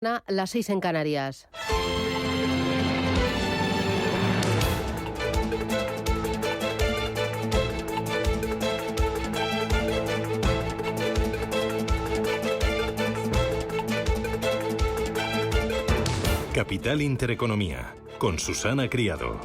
Las 6 en Canarias. Capital Intereconomía, con Susana Criado.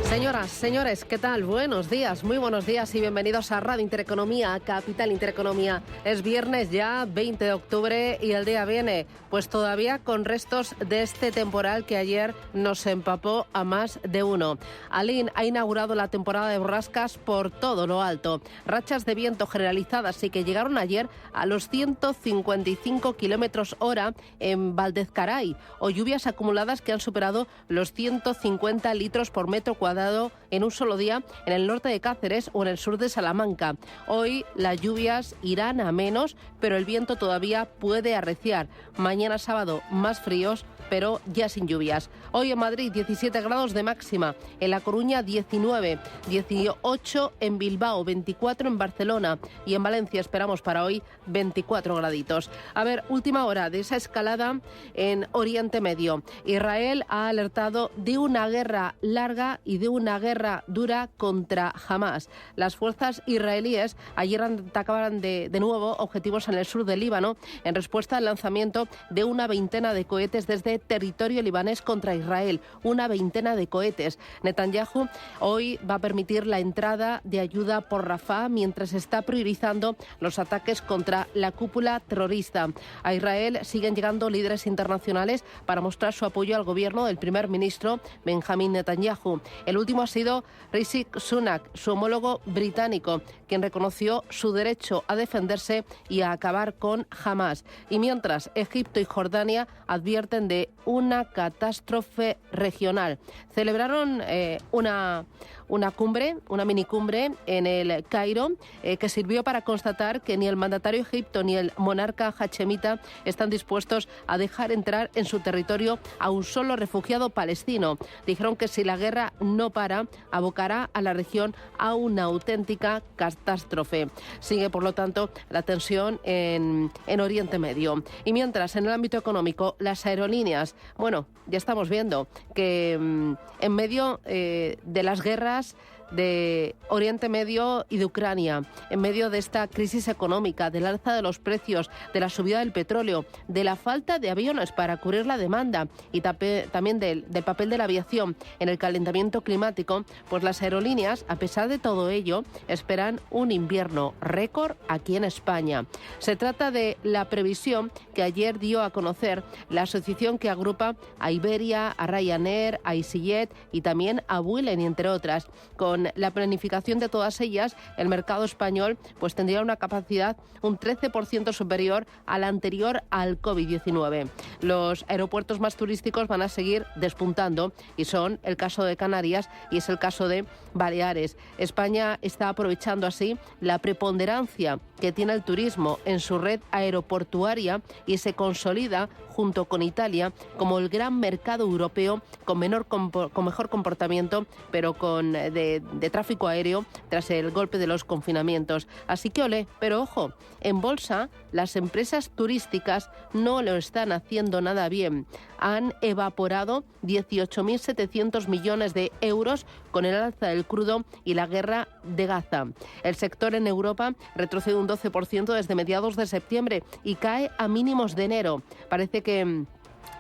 Señoras, señores, ¿qué tal? Buenos días, muy buenos días y bienvenidos a Radio Intereconomía, a Capital Intereconomía. Es viernes ya, 20 de octubre y el día viene, pues todavía con restos de este temporal que ayer nos empapó a más de uno. Aline ha inaugurado la temporada de borrascas por todo lo alto. Rachas de viento generalizadas y que llegaron ayer a los 155 kilómetros hora en Valdezcaray, o lluvias acumuladas que han superado los 150 litros por metro cuadrado en un solo día en el norte de Cáceres o en el sur de Salamanca. Hoy las lluvias irán a menos, pero el viento todavía puede arreciar. Mañana sábado más fríos, pero ya sin lluvias. Hoy en Madrid 17 grados de máxima, en La Coruña 19, 18 en Bilbao, 24 en Barcelona y en Valencia esperamos para hoy 24 graditos. A ver, última hora de esa escalada en Oriente Medio. Israel ha alertado de una guerra larga y de una guerra dura contra Hamás. Las fuerzas israelíes ayer atacaban de nuevo objetivos en el sur del Líbano en respuesta al lanzamiento de una veintena de cohetes desde territorio libanés contra Israel. Una veintena de cohetes. Netanyahu hoy va a permitir la entrada de ayuda por Rafah mientras está priorizando los ataques contra la cúpula terrorista. A Israel siguen llegando líderes internacionales para mostrar su apoyo al gobierno del primer ministro Benjamin Netanyahu. El último ha sido Rishi Sunak, su homólogo británico, quien reconoció su derecho a defenderse y a acabar con Hamás. Y mientras Egipto y Jordania advierten de una catástrofe regional. Celebraron una cumbre, una minicumbre en el Cairo, que sirvió para constatar que ni el mandatario egipto ni el monarca hachemita están dispuestos a dejar entrar en su territorio a un solo refugiado palestino. Dijeron que si la guerra no para, abocará a la región a una auténtica catástrofe. Sigue, por lo tanto, la tensión en Oriente Medio. Y mientras, en el ámbito económico, las aerolíneas, bueno, ya estamos viendo que en medio de las guerras de Oriente Medio y de Ucrania, en medio de esta crisis económica, del alza de los precios, de la subida del petróleo, de la falta de aviones para cubrir la demanda y también del papel de la aviación en el calentamiento climático, pues las aerolíneas, a pesar de todo ello, esperan un invierno récord aquí en España. Se trata de la previsión que ayer dio a conocer la asociación que agrupa a Iberia, a Ryanair, a EasyJet y también a Vueling, entre otras. Con la planificación de todas ellas, el mercado español pues tendría una capacidad un 13% superior a la anterior al COVID-19. Los aeropuertos más turísticos van a seguir despuntando y son el caso de Canarias y es el caso de Baleares. España está aprovechando así la preponderancia que tiene el turismo en su red aeroportuaria y se consolida junto con Italia como el gran mercado europeo con mejor comportamiento, pero de tráfico aéreo tras el golpe de los confinamientos. Así que olé, pero ojo, en bolsa las empresas turísticas no lo están haciendo nada bien. Han evaporado 18.700 millones de euros con el alza del crudo y la guerra de Gaza. El sector en Europa retrocede un 12% desde mediados de septiembre y cae a mínimos de enero. Parece que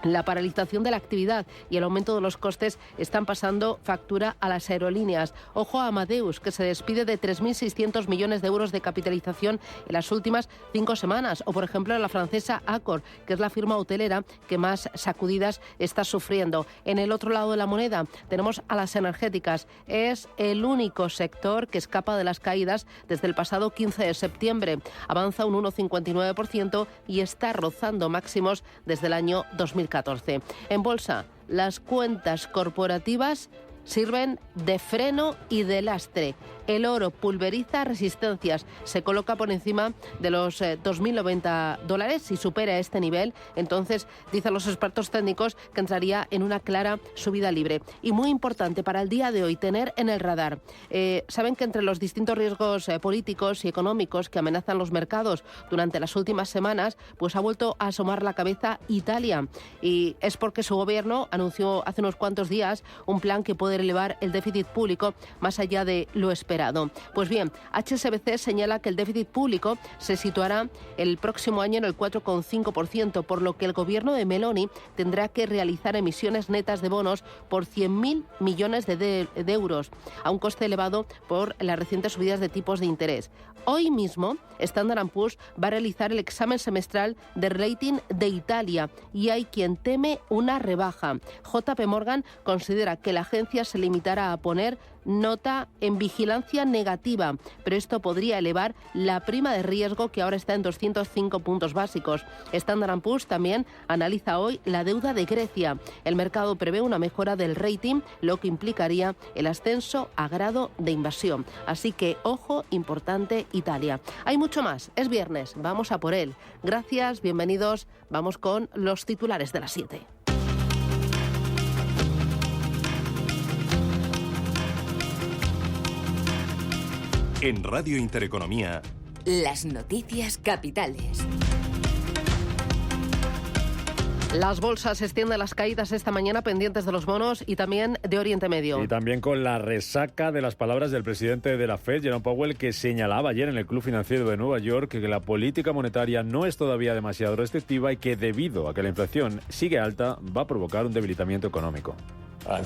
la paralización de la actividad y el aumento de los costes están pasando factura a las aerolíneas. Ojo a Amadeus, que se despide de 3.600 millones de euros de capitalización en las últimas 5 semanas. O, por ejemplo, la francesa Accor, que es la firma hotelera que más sacudidas está sufriendo. En el otro lado de la moneda tenemos a las energéticas. Es el único sector que escapa de las caídas desde el pasado 15 de septiembre. Avanza un 1,59% y está rozando máximos desde el año 2014. En bolsa, las cuentas corporativas sirven de freno y de lastre. El oro pulveriza resistencias, se coloca por encima de los $2.090. Si supera este nivel, entonces dicen los expertos técnicos que entraría en una clara subida libre. Y muy importante para el día de hoy tener en el radar. Saben que entre los distintos riesgos políticos y económicos que amenazan los mercados durante las últimas semanas, pues ha vuelto a asomar la cabeza Italia. Y es porque su gobierno anunció hace unos cuantos días un plan que puede elevar el déficit público más allá de lo esperado. Pues bien, HSBC señala que el déficit público se situará el próximo año en el 4,5%, por lo que el gobierno de Meloni tendrá que realizar emisiones netas de bonos por 100.000 millones de euros, a un coste elevado por las recientes subidas de tipos de interés. Hoy mismo, Standard & Poor's va a realizar el examen semestral de rating de Italia y hay quien teme una rebaja. JP Morgan considera que la agencia se limitará a poner nota en vigilancia negativa, pero esto podría elevar la prima de riesgo, que ahora está en 205 puntos básicos. Standard & Poor's también analiza hoy la deuda de Grecia. El mercado prevé una mejora del rating, lo que implicaría el ascenso a grado de invasión. Así que, ojo, importante Italia. Hay mucho más. Es viernes. Vamos a por él. Gracias, bienvenidos. Vamos con los titulares de las 7. En Radio Intereconomía, las noticias capitales. Las bolsas extienden las caídas esta mañana, pendientes de los bonos y también de Oriente Medio. Y también con la resaca de las palabras del presidente de la Fed, Jerome Powell, que señalaba ayer en el Club Financiero de Nueva York que la política monetaria no es todavía demasiado restrictiva y que debido a que la inflación sigue alta va a provocar un debilitamiento económico.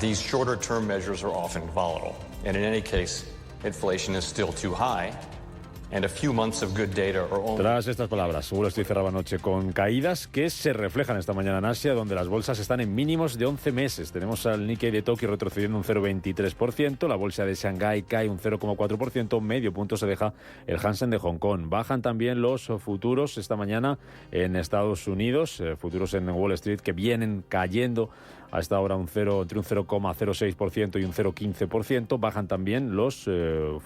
These shorter-term measures are often volatile, and in any case, inflation is still too high. And a few months of good data are only... Tras estas palabras, Wall Street cerraba anoche con caídas que se reflejan esta mañana en Asia, donde las bolsas están en mínimos de 11 meses. Tenemos al Nikkei de Tokio retrocediendo un 0,23%, la bolsa de Shanghái cae un 0,4%, medio punto se deja el Hansen de Hong Kong. Bajan también los futuros esta mañana en Estados Unidos, futuros en Wall Street que vienen cayendo a esta hora entre un 0,06% y un 0,15%. Bajan también los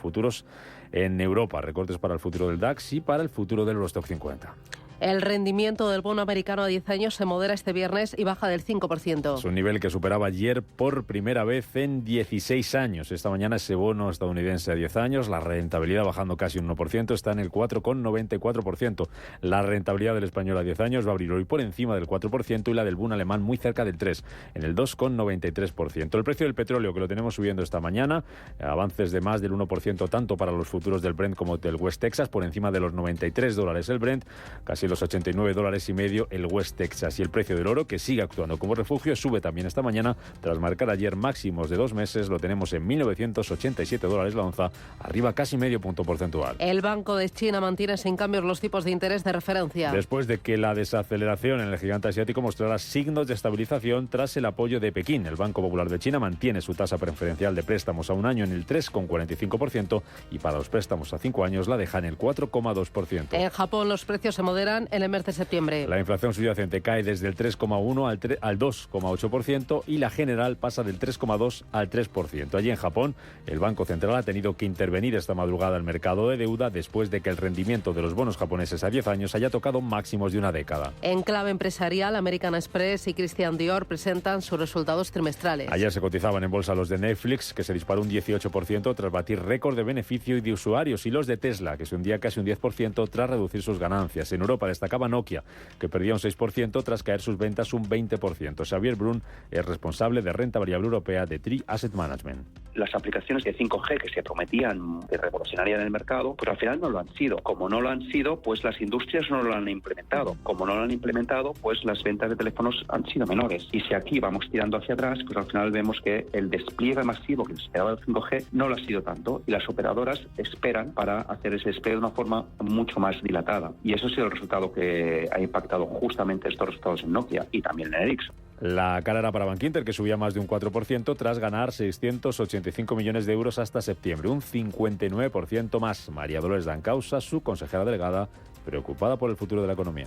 futuros en Europa, recortes para el futuro del DAX y para el futuro del Eurostoxx 50. El rendimiento del bono americano a 10 años se modera este viernes y baja del 5%. Es un nivel que superaba ayer por primera vez en 16 años. Esta mañana ese bono estadounidense a 10 años, la rentabilidad bajando casi un 1%, está en el 4,94%. La rentabilidad del español a 10 años va a abrir hoy por encima del 4% y la del Bund alemán muy cerca del 3%, en el 2,93%. El precio del petróleo, que lo tenemos subiendo esta mañana, avances de más del 1% tanto para los futuros del Brent como del West Texas, por encima de los $93 el Brent, casi los $89,5 el West Texas. Y el precio del oro, que sigue actuando como refugio, sube también esta mañana tras marcar ayer máximos de 2 meses. Lo tenemos en $1.987 la onza, arriba casi medio punto porcentual. El Banco de China mantiene sin cambios los tipos de interés de referencia. Después de que la desaceleración en el gigante asiático mostrara signos de estabilización tras el apoyo de Pekín, el Banco Popular de China mantiene su tasa preferencial de préstamos a un año en el 3,45% y para los préstamos a 5 años la deja en el 4,2%. En Japón los precios se moderan en el mes de septiembre. La inflación subyacente cae desde el 3,1 al 2,8% y la general pasa del 3,2 al 3%. Allí en Japón, el Banco Central ha tenido que intervenir esta madrugada al mercado de deuda después de que el rendimiento de los bonos japoneses a 10 años haya tocado máximos de una década. En clave empresarial, American Express y Christian Dior presentan sus resultados trimestrales. Ayer se cotizaban en bolsa los de Netflix, que se disparó un 18% tras batir récord de beneficio y de usuarios, y los de Tesla, que se hundía casi un 10% tras reducir sus ganancias. En Europa destacaba Nokia, que perdía un 6% tras caer sus ventas un 20%. Xavier Brun es responsable de renta variable europea de Tree Asset Management. Las aplicaciones de 5G que se prometían que revolucionarían el mercado, pues al final no lo han sido. Como no lo han sido, pues las industrias no lo han implementado. Como no lo han implementado, pues las ventas de teléfonos han sido menores. Y si aquí vamos tirando hacia atrás, pues al final vemos que el despliegue masivo que se esperaba del 5G no lo ha sido tanto y las operadoras esperan para hacer ese despliegue de una forma mucho más dilatada. Y eso ha sido el resultado que ha impactado justamente estos resultados en Nokia y también en Ericsson. La cara era para Bankinter, que subía más de un 4% tras ganar 685 millones de euros hasta septiembre, un 59% más. María Dolores Dancausa, su consejera delegada, preocupada por el futuro de la economía.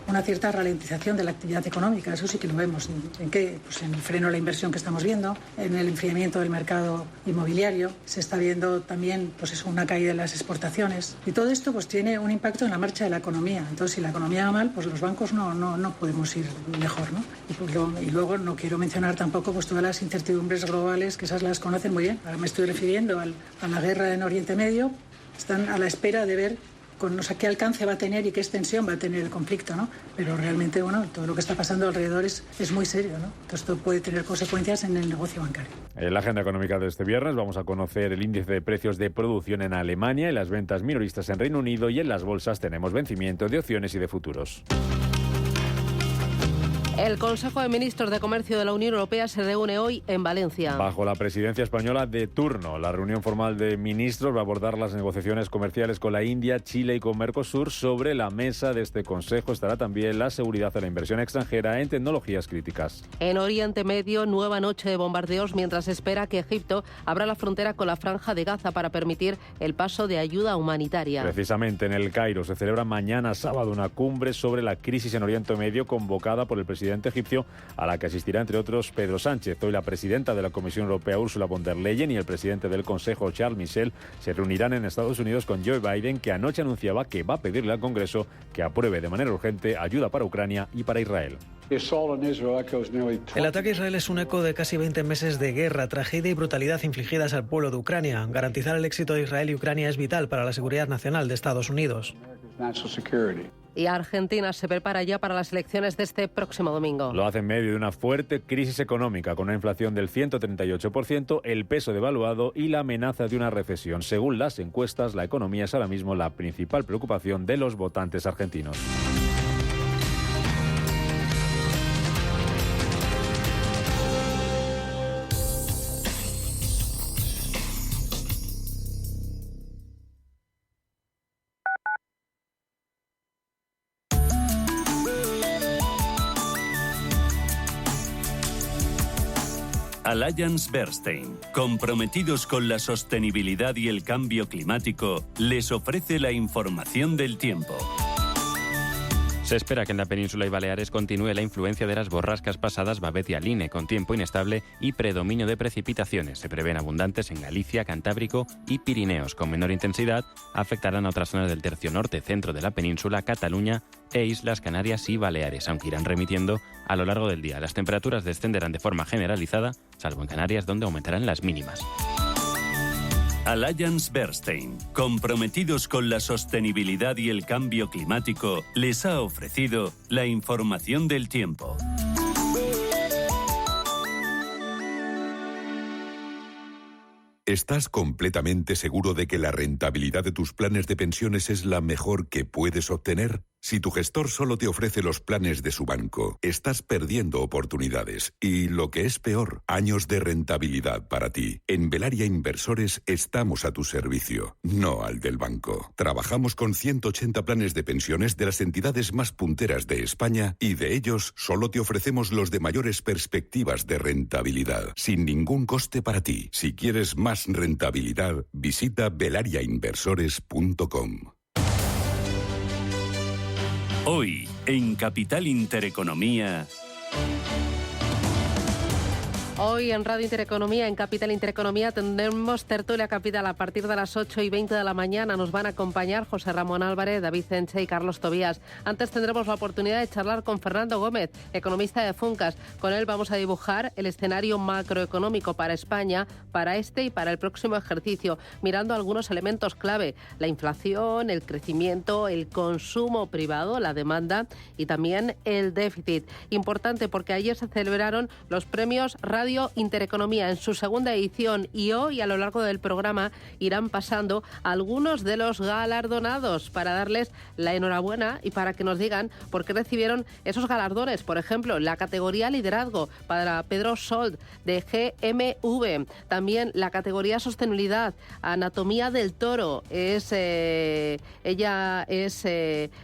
una cierta ralentización de la actividad económica. Eso sí que lo vemos. ¿En qué? Pues en el freno a la inversión que estamos viendo, en el enfriamiento del mercado inmobiliario. Se está viendo también una caída en las exportaciones. Y todo esto pues tiene un impacto en la marcha de la economía. Entonces, si la economía va mal, pues los bancos no podemos ir mejor, ¿no? Y luego no quiero mencionar tampoco pues todas las incertidumbres globales, que esas las conocen muy bien. Ahora me estoy refiriendo a la guerra en Oriente Medio. Están a la espera de ver qué alcance va a tener y qué extensión va a tener el conflicto, ¿no? Pero realmente, todo lo que está pasando alrededor es muy serio, ¿no? Entonces, esto puede tener consecuencias en el negocio bancario. En la agenda económica de este viernes vamos a conocer el índice de precios de producción en Alemania y las ventas minoristas en Reino Unido, y en las bolsas tenemos vencimiento de opciones y de futuros. El Consejo de Ministros de Comercio de la Unión Europea se reúne hoy en Valencia. Bajo la presidencia española de turno, la reunión formal de ministros va a abordar las negociaciones comerciales con la India, Chile y con Mercosur. Sobre la mesa de este Consejo estará también la seguridad de la inversión extranjera en tecnologías críticas. En Oriente Medio, nueva noche de bombardeos mientras espera que Egipto abra la frontera con la Franja de Gaza para permitir el paso de ayuda humanitaria. Precisamente en el Cairo se celebra mañana sábado una cumbre sobre la crisis en Oriente Medio convocada por el presidente egipcio, a la que asistirá entre otros Pedro Sánchez. Hoy la presidenta de la Comisión Europea, Ursula von der Leyen, y el presidente del Consejo, Charles Michel, se reunirán en Estados Unidos con Joe Biden, que anoche anunciaba que va a pedirle al Congreso que apruebe de manera urgente ayuda para Ucrania y para Israel. El ataque a Israel es un eco de casi 20 meses de guerra, tragedia y brutalidad infligidas al pueblo de Ucrania. Garantizar el éxito de Israel y Ucrania es vital para la seguridad nacional de Estados Unidos. Y Argentina se prepara ya para las elecciones de este próximo domingo. Lo hace en medio de una fuerte crisis económica, con una inflación del 138%, el peso devaluado y la amenaza de una recesión. Según las encuestas, la economía es ahora mismo la principal preocupación de los votantes argentinos. Allianz Bernstein, comprometidos con la sostenibilidad y el cambio climático, les ofrece la información del tiempo. Se espera que en la península y Baleares continúe la influencia de las borrascas pasadas Babet y Aline, con tiempo inestable y predominio de precipitaciones. Se prevén abundantes en Galicia, Cantábrico y Pirineos. Con menor intensidad, afectarán a otras zonas del tercio norte, centro de la península, Cataluña e Islas Canarias y Baleares, aunque irán remitiendo a lo largo del día. Las temperaturas descenderán de forma generalizada, salvo en Canarias, donde aumentarán las mínimas. Allianz Bernstein, comprometidos con la sostenibilidad y el cambio climático, les ha ofrecido la información del tiempo. ¿Estás completamente seguro de que la rentabilidad de tus planes de pensiones es la mejor que puedes obtener? Si tu gestor solo te ofrece los planes de su banco, estás perdiendo oportunidades y, lo que es peor, años de rentabilidad para ti. En Velaria Inversores estamos a tu servicio, no al del banco. Trabajamos con 180 planes de pensiones de las entidades más punteras de España y de ellos solo te ofrecemos los de mayores perspectivas de rentabilidad, sin ningún coste para ti. Si quieres más rentabilidad, visita velariainversores.com. Hoy, en Capital Intereconomía... Hoy en Radio Intereconomía, en Capital Intereconomía, tendremos tertulia capital a partir de las 8:20 de la mañana. Nos van a acompañar José Ramón Álvarez, David Enche y Carlos Tobías. Antes tendremos la oportunidad de charlar con Fernando Gómez, economista de Funcas. Con él vamos a dibujar el escenario macroeconómico para España, para este y para el próximo ejercicio, mirando algunos elementos clave: la inflación, el crecimiento, el consumo privado, la demanda y también el déficit. Importante porque ayer se celebraron los premios Radio Intereconomía en su segunda edición, y hoy a lo largo del programa irán pasando algunos de los galardonados para darles la enhorabuena y para que nos digan por qué recibieron esos galardones. Por ejemplo, la categoría liderazgo para Pedro Sold de GMV, también la categoría sostenibilidad, Anatomía del Toro, ella es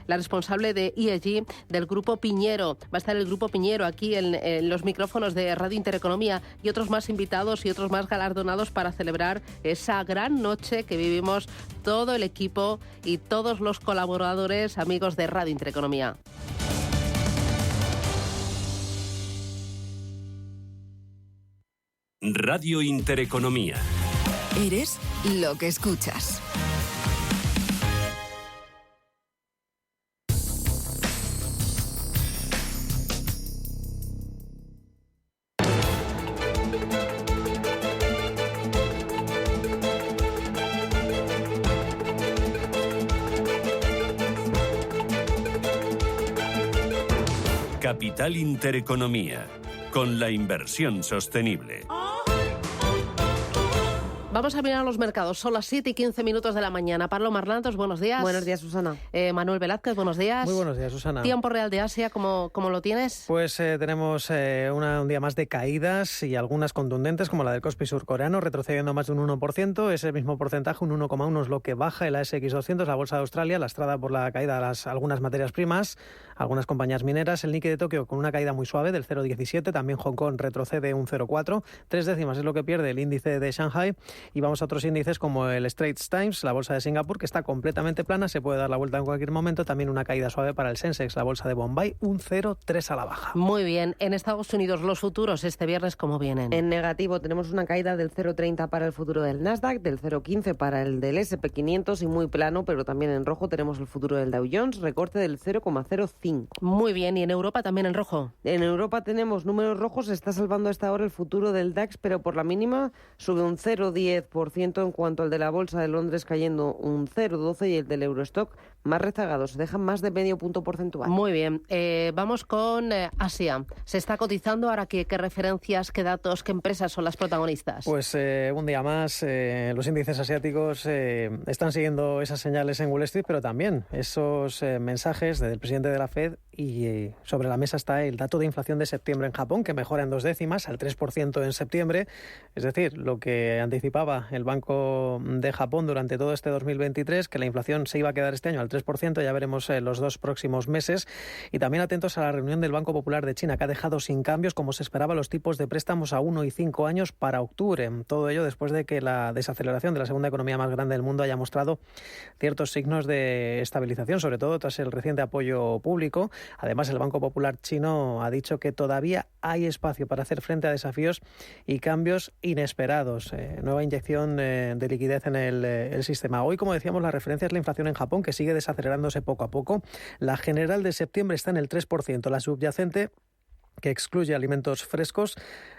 la responsable de ESG del Grupo Piñero. Va a estar el Grupo Piñero aquí en los micrófonos de Radio Intereconomía, y otros más invitados y otros más galardonados para celebrar esa gran noche que vivimos todo el equipo y todos los colaboradores, amigos de Radio Intereconomía. Radio Intereconomía. Eres lo que escuchas. Capital Intereconomía, con la inversión sostenible. Vamos a mirar los mercados. Son las 7 y 15 minutos de la mañana. Pablo Marlantos, buenos días. Buenos días, Susana. Manuel Velázquez, buenos días. Muy buenos días, Susana. Tiempo real de Asia, ¿cómo lo tienes? Pues tenemos un día más de caídas y algunas contundentes, como la del Kospi surcoreano, retrocediendo más de un 1%. Ese mismo porcentaje, un 1,1, es lo que baja el ASX 200, la bolsa de Australia, lastrada por la caída de algunas materias primas, algunas compañías mineras. El Nikkei de Tokio con una caída muy suave del 0,17. También Hong Kong retrocede un 0,4. 3 décimas es lo que pierde el índice de Shanghai. Y vamos a otros índices como el Straits Times, la bolsa de Singapur, que está completamente plana, se puede dar la vuelta en cualquier momento. También una caída suave para el Sensex, la bolsa de Bombay, un 0,3 a la baja. Muy bien. En Estados Unidos, los futuros este viernes, ¿cómo vienen? En negativo tenemos una caída del 0,30 para el futuro del Nasdaq, del 0,15 para el del SP500 y muy plano, pero también en rojo tenemos el futuro del Dow Jones, recorte del 0,05. Muy bien. ¿Y en Europa también en rojo? En Europa tenemos números rojos, se está salvando hasta ahora el futuro del DAX, pero por la mínima sube un 0,10%, en cuanto al de la Bolsa de Londres cayendo un 0,12 y el del Eurostock más rezagado, se dejan más de medio punto porcentual. Muy bien. Vamos con Asia. ¿Se está cotizando ahora qué referencias, qué datos, qué empresas son las protagonistas? Pues un día más los índices asiáticos están siguiendo esas señales en Wall Street, pero también esos mensajes del presidente de la Fed, y sobre la mesa está el dato de inflación de septiembre en Japón, que mejora en 2 décimas al 3% en septiembre, es decir, lo que anticipaba el Banco de Japón durante todo este 2023, que la inflación se iba a quedar este año al 3%, ya veremos los 2 próximos meses. Y también atentos a la reunión del Banco Popular de China, que ha dejado sin cambios, como se esperaba, los tipos de préstamos a 1 y 5 años para octubre. Todo ello después de que la desaceleración de la segunda economía más grande del mundo haya mostrado ciertos signos de estabilización, sobre todo tras el reciente apoyo público. Además, el Banco Popular chino ha dicho que todavía hay espacio para hacer frente a desafíos y cambios inesperados. Nueva inyección de liquidez en el sistema. Hoy, como decíamos, la referencia es la inflación en Japón, que sigue desacelerándose poco a poco. La general de septiembre está en el 3%, la subyacente, que excluye alimentos frescos,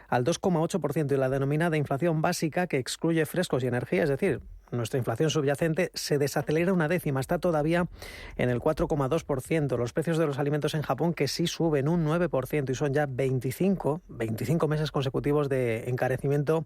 al 2,8%, y la denominada inflación básica, que excluye frescos y energía, es decir, nuestra inflación subyacente, se desacelera 1 décima, está todavía en el 4,2%. Los precios de los alimentos en Japón, que sí suben un 9%, y son ya 25 meses consecutivos de encarecimiento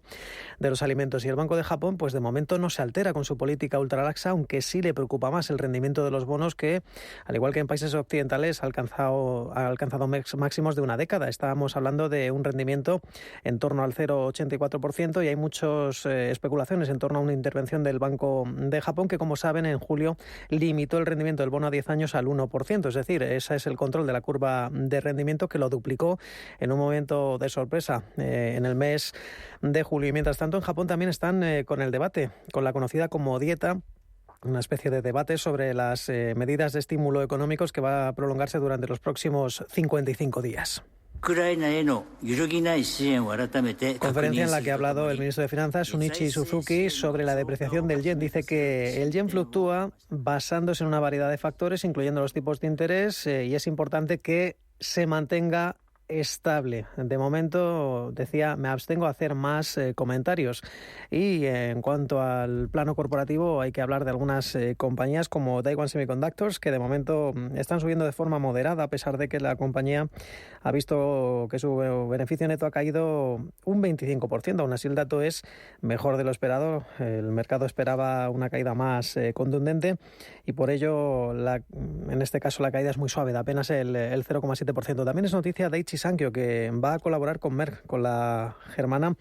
de los alimentos. Y el Banco de Japón, pues de momento no se altera con su política ultralaxa, aunque sí le preocupa más el rendimiento de los bonos, que, al igual que en países occidentales, ha alcanzado máximos de una década. Estábamos hablando de un rendimiento en torno al 0,84%, y hay muchas especulaciones en torno a una intervención del Banco de Japón, que, como saben, en julio limitó el rendimiento del bono a 10 años al 1%, es decir, ese es el control de la curva de rendimiento, que lo duplicó en un momento de sorpresa en el mes de julio. Y mientras tanto, en Japón también están con el debate, con la conocida como dieta, una especie de debate sobre las medidas de estímulo económicos, que va a prolongarse durante los próximos 55 días. Conferencia en la que ha hablado el ministro de Finanzas, Shunichi Suzuki, sobre la depreciación del yen. Dice que el yen fluctúa basándose en una variedad de factores, incluyendo los tipos de interés, y es importante que se mantenga estable. De momento, decía, me abstengo a hacer más comentarios. Y en cuanto al plano corporativo, hay que hablar de algunas compañías como Taiwan Semiconductors, que de momento están subiendo de forma moderada, a pesar de que la compañía ha visto que su beneficio neto ha caído un 25%. Aún así, el dato es mejor de lo esperado. El mercado esperaba una caída más contundente, y por ello, en este caso, la caída es muy suave, de apenas el 0,7%. También es noticia de Daiichi Sankyo, que va a colaborar con Merck, con la germana,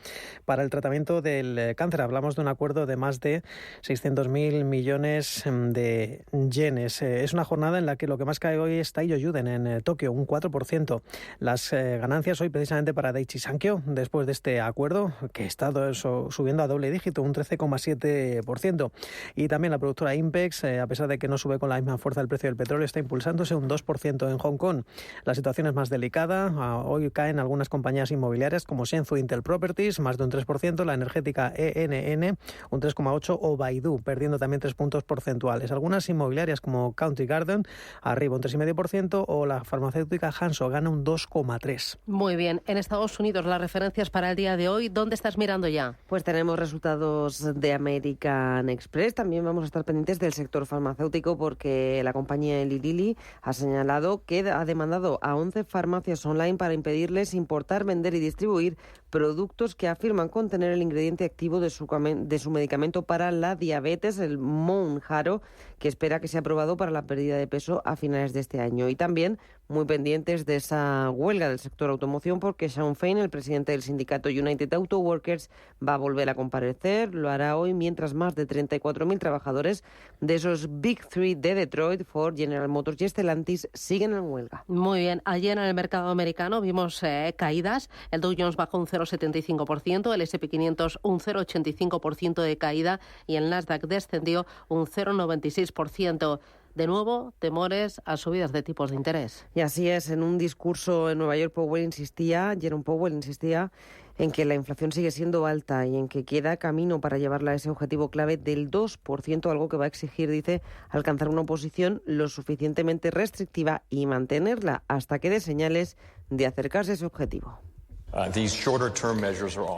para el tratamiento del cáncer. Hablamos de un acuerdo de más de 600.000 millones de yenes. Es una jornada en la que lo que más cae hoy es Taiyo Yuden en Tokio, un 4%. Las ganancias hoy precisamente para Daiichi Sankyo, después de este acuerdo, que ha estado subiendo a doble dígito, un 13,7%. Y también la productora Inpex, a pesar de que no sube con la misma fuerza el precio del petróleo, está impulsándose un 2% en Hong Kong. La situación es más delicada. Hoy caen algunas compañías inmobiliarias como Shenzhou Intel Properties, más de un 3%, la energética ENN, un 3,8%, o Baidu, perdiendo también 3 puntos porcentuales. Algunas inmobiliarias como Country Garden, arriba un 3,5%, o la farmacéutica Hansoh gana un 2,3%. Muy bien. En Estados Unidos, las referencias para el día de hoy, ¿dónde estás mirando ya? Pues tenemos resultados de American Express. También vamos a estar pendientes del sector farmacéutico porque la compañía Eli Lilly ha señalado que ha demandado a 11 farmacias online para impedirles importar, vender y distribuir productos que afirman contener el ingrediente activo de su medicamento para la diabetes, el Mounjaro, que espera que sea aprobado para la pérdida de peso a finales de este año. Y también muy pendientes de esa huelga del sector automoción porque Shawn Fain, el presidente del sindicato United Auto Workers, va a volver a comparecer. Lo hará hoy mientras más de 34.000 trabajadores de esos Big Three de Detroit, Ford, General Motors y Stellantis, siguen en huelga. Muy bien. Ayer en el mercado americano vimos caídas. El Dow Jones bajó un 0,75%, el S&P 500 un 0,85% de caída y el Nasdaq descendió un 0,96%. De nuevo, temores a subidas de tipos de interés. Y así es, en un discurso en Nueva York, Jerome Powell insistía en que la inflación sigue siendo alta y en que queda camino para llevarla a ese objetivo clave del 2%, algo que va a exigir, dice, alcanzar una posición lo suficientemente restrictiva y mantenerla hasta que dé señales de acercarse a ese objetivo.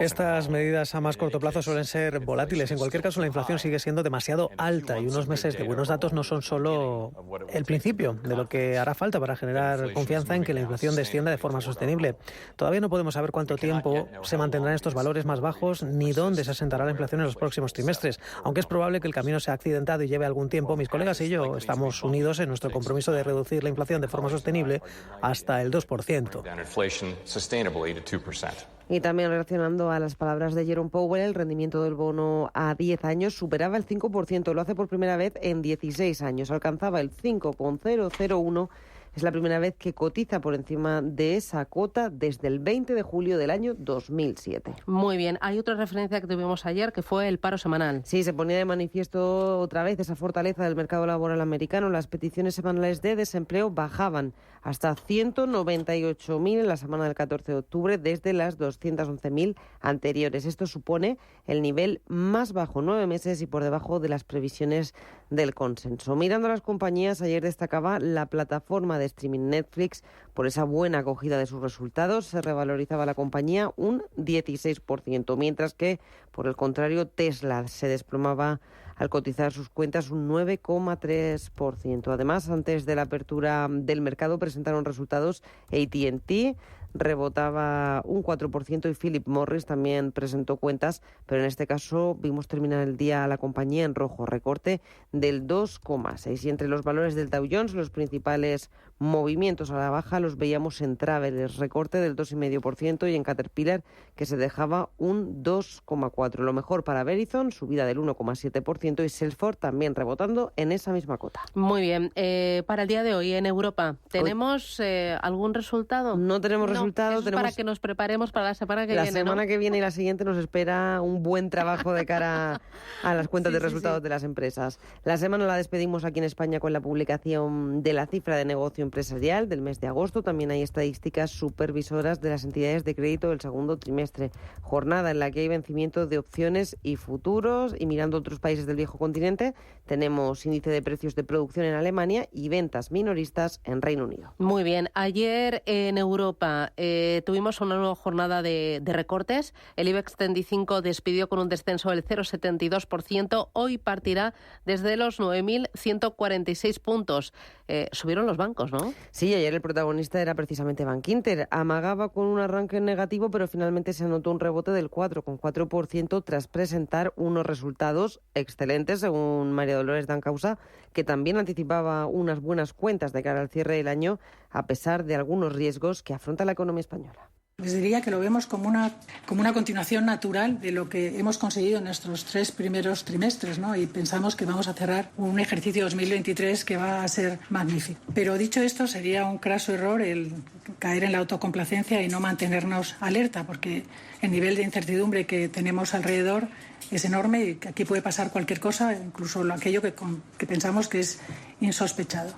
Estas medidas a más corto plazo suelen ser volátiles. En cualquier caso, la inflación sigue siendo demasiado alta y unos meses de buenos datos no son solo el principio de lo que hará falta para generar confianza en que la inflación descienda de forma sostenible. Todavía no podemos saber cuánto tiempo se mantendrán estos valores más bajos ni dónde se asentará la inflación en los próximos trimestres. Aunque es probable que el camino sea accidentado y lleve algún tiempo, mis colegas y yo estamos unidos en nuestro compromiso de reducir la inflación de forma sostenible hasta el 2%. Y también relacionando a las palabras de Jerome Powell, el rendimiento del bono a 10 años superaba el 5%, lo hace por primera vez en 16 años, alcanzaba el 5,001%. Es la primera vez que cotiza por encima de esa cota desde el 20 de julio del año 2007. Muy bien. Hay otra referencia que tuvimos ayer, que fue el paro semanal. Sí, se ponía de manifiesto otra vez esa fortaleza del mercado laboral americano. Las peticiones semanales de desempleo bajaban hasta 198.000 en la semana del 14 de octubre, desde las 211.000 anteriores. Esto supone el nivel más bajo en 9 meses y por debajo de las previsiones del consenso. Mirando a las compañías, ayer destacaba la plataforma de streaming Netflix por esa buena acogida de sus resultados. Se revalorizaba la compañía un 16%, mientras que, por el contrario, Tesla se desplomaba al cotizar sus cuentas un 9,3%. Además, antes de la apertura del mercado presentaron resultados AT&T, rebotaba un 4% y Philip Morris también presentó cuentas, pero en este caso vimos terminar el día a la compañía en rojo, recorte del 2,6%. Y entre los valores del Dow Jones, los principales movimientos a la baja los veíamos en Travelers, recorte del 2,5%, y en Caterpillar, que se dejaba un 2,4%. Lo mejor para Verizon, subida del 1,7%, y Salesforce también rebotando en esa misma cota. Muy bien. Para el día de hoy en Europa, ¿tenemos algún resultado? No tenemos resultado. Tenemos... para que nos preparemos para la semana que viene. La semana que viene y la siguiente nos espera un buen trabajo de cara a las cuentas de resultados de las empresas. La semana la despedimos aquí en España con la publicación de la cifra de negocio empresarial del mes de agosto. También hay estadísticas supervisoras de las entidades de crédito del segundo trimestre. Jornada en la que hay vencimiento de opciones y futuros. Y mirando otros países del viejo continente, tenemos índice de precios de producción en Alemania y ventas minoristas en Reino Unido. Muy bien. Ayer en Europa tuvimos una nueva jornada de recortes. El IBEX 35 despidió con un descenso del 0,72%. Hoy partirá desde los 9.146 puntos. Subieron los bancos, ¿no? Sí, ayer el protagonista era precisamente Bankinter. Amagaba con un arranque negativo, pero finalmente se anotó un rebote del 4,4% tras presentar unos resultados excelentes, según María Dolores Dancausa, que también anticipaba unas buenas cuentas de cara al cierre del año, a pesar de algunos riesgos que afronta la economía española. Les diría que lo vemos como una continuación natural de lo que hemos conseguido en nuestros 3 primeros trimestres, ¿no? Y pensamos que vamos a cerrar un ejercicio 2023 que va a ser magnífico. Pero dicho esto, sería un craso error el caer en la autocomplacencia y no mantenernos alerta, porque el nivel de incertidumbre que tenemos alrededor es enorme y que aquí puede pasar cualquier cosa, incluso aquello que pensamos que es insospechado.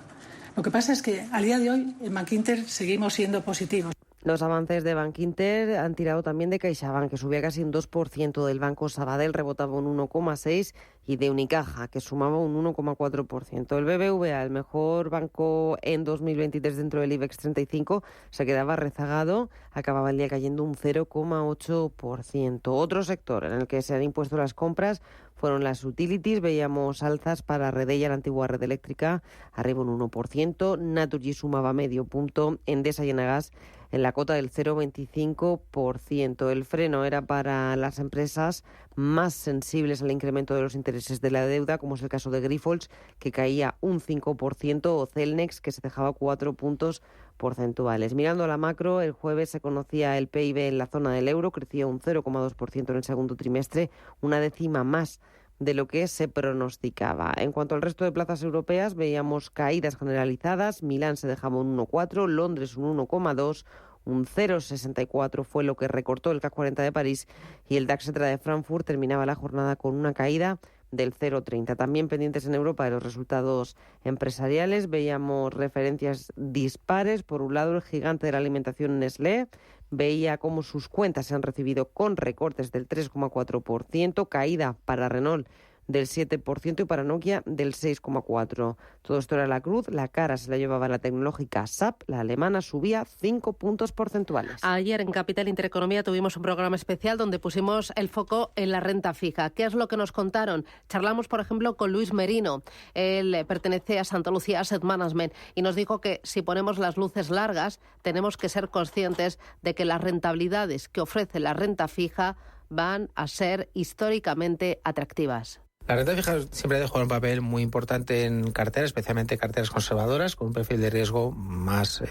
Lo que pasa es que al día de hoy en Bankinter seguimos siendo positivos. Los avances de Bankinter han tirado también de CaixaBank, que subía casi un 2%, del Banco Sabadell rebotaba un 1,6% y de Unicaja, que sumaba un 1,4%. El BBVA, el mejor banco en 2023 dentro del IBEX 35, se quedaba rezagado, acababa el día cayendo un 0,8%. Otro sector en el que se han impuesto las compras fueron las utilities. Veíamos alzas para Redella, la antigua red eléctrica, arriba un 1%, Naturgy sumaba medio punto, Endesa y Enagas en la cota del 0,25%. El freno era para las empresas más sensibles al incremento de los intereses de la deuda, como es el caso de Grifols, que caía un 5%, o Celnex, que se dejaba 4 puntos porcentuales. Mirando a la macro, el jueves se conocía el PIB en la zona del euro, crecía un 0,2% en el segundo trimestre, una décima más de lo que se pronosticaba. En cuanto al resto de plazas europeas, veíamos caídas generalizadas. Milán se dejaba un 1,4%, Londres un 1,2%, un 0,64% fue lo que recortó el CAC 40 de París, y el DAX de Frankfurt terminaba la jornada con una caída del 0,30%. También pendientes en Europa de los resultados empresariales, veíamos referencias dispares. Por un lado, el gigante de la alimentación Nestlé veía cómo sus cuentas se han recibido con recortes del 3,4%, caída para Renault del 7% y para Nokia del 6,4%. Todo esto era la cruz. La cara se la llevaba la tecnológica SAP, la alemana subía 5 puntos porcentuales. Ayer en Capital Intereconomía tuvimos un programa especial donde pusimos el foco en la renta fija. ¿Qué es lo que nos contaron? Charlamos, por ejemplo, con Luis Merino. Él pertenece a Santa Lucía Asset Management y nos dijo que si ponemos las luces largas tenemos que ser conscientes de que las rentabilidades que ofrece la renta fija van a ser históricamente atractivas. La renta fija siempre ha de jugar un papel muy importante en carteras, especialmente carteras conservadoras, con un perfil de riesgo más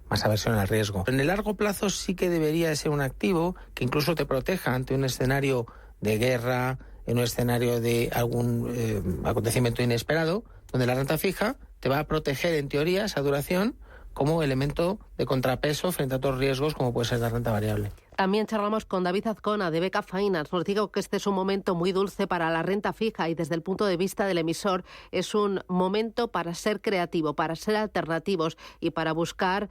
aversión al riesgo. En el largo plazo sí que debería ser un activo que incluso te proteja ante un escenario de guerra, en un escenario de algún acontecimiento inesperado, donde la renta fija te va a proteger en teoría esa duración como elemento de contrapeso frente a otros riesgos como puede ser la renta variable. También charlamos con David Azcona de Beca Finance. Nos dijo que este es un momento muy dulce para la renta fija y desde el punto de vista del emisor es un momento para ser creativo, para ser alternativos y para buscar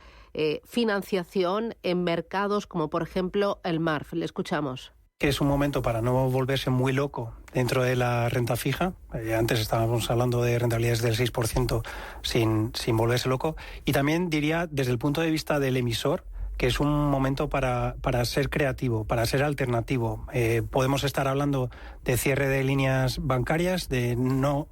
financiación en mercados como por ejemplo el MARF. Le escuchamos. Que es un momento para no volverse muy loco dentro de la renta fija. Antes estábamos hablando de rentabilidades del 6% sin volverse loco. Y también diría desde el punto de vista del emisor que es un momento para ser creativo, para ser alternativo. Podemos estar hablando de cierre de líneas bancarias, de no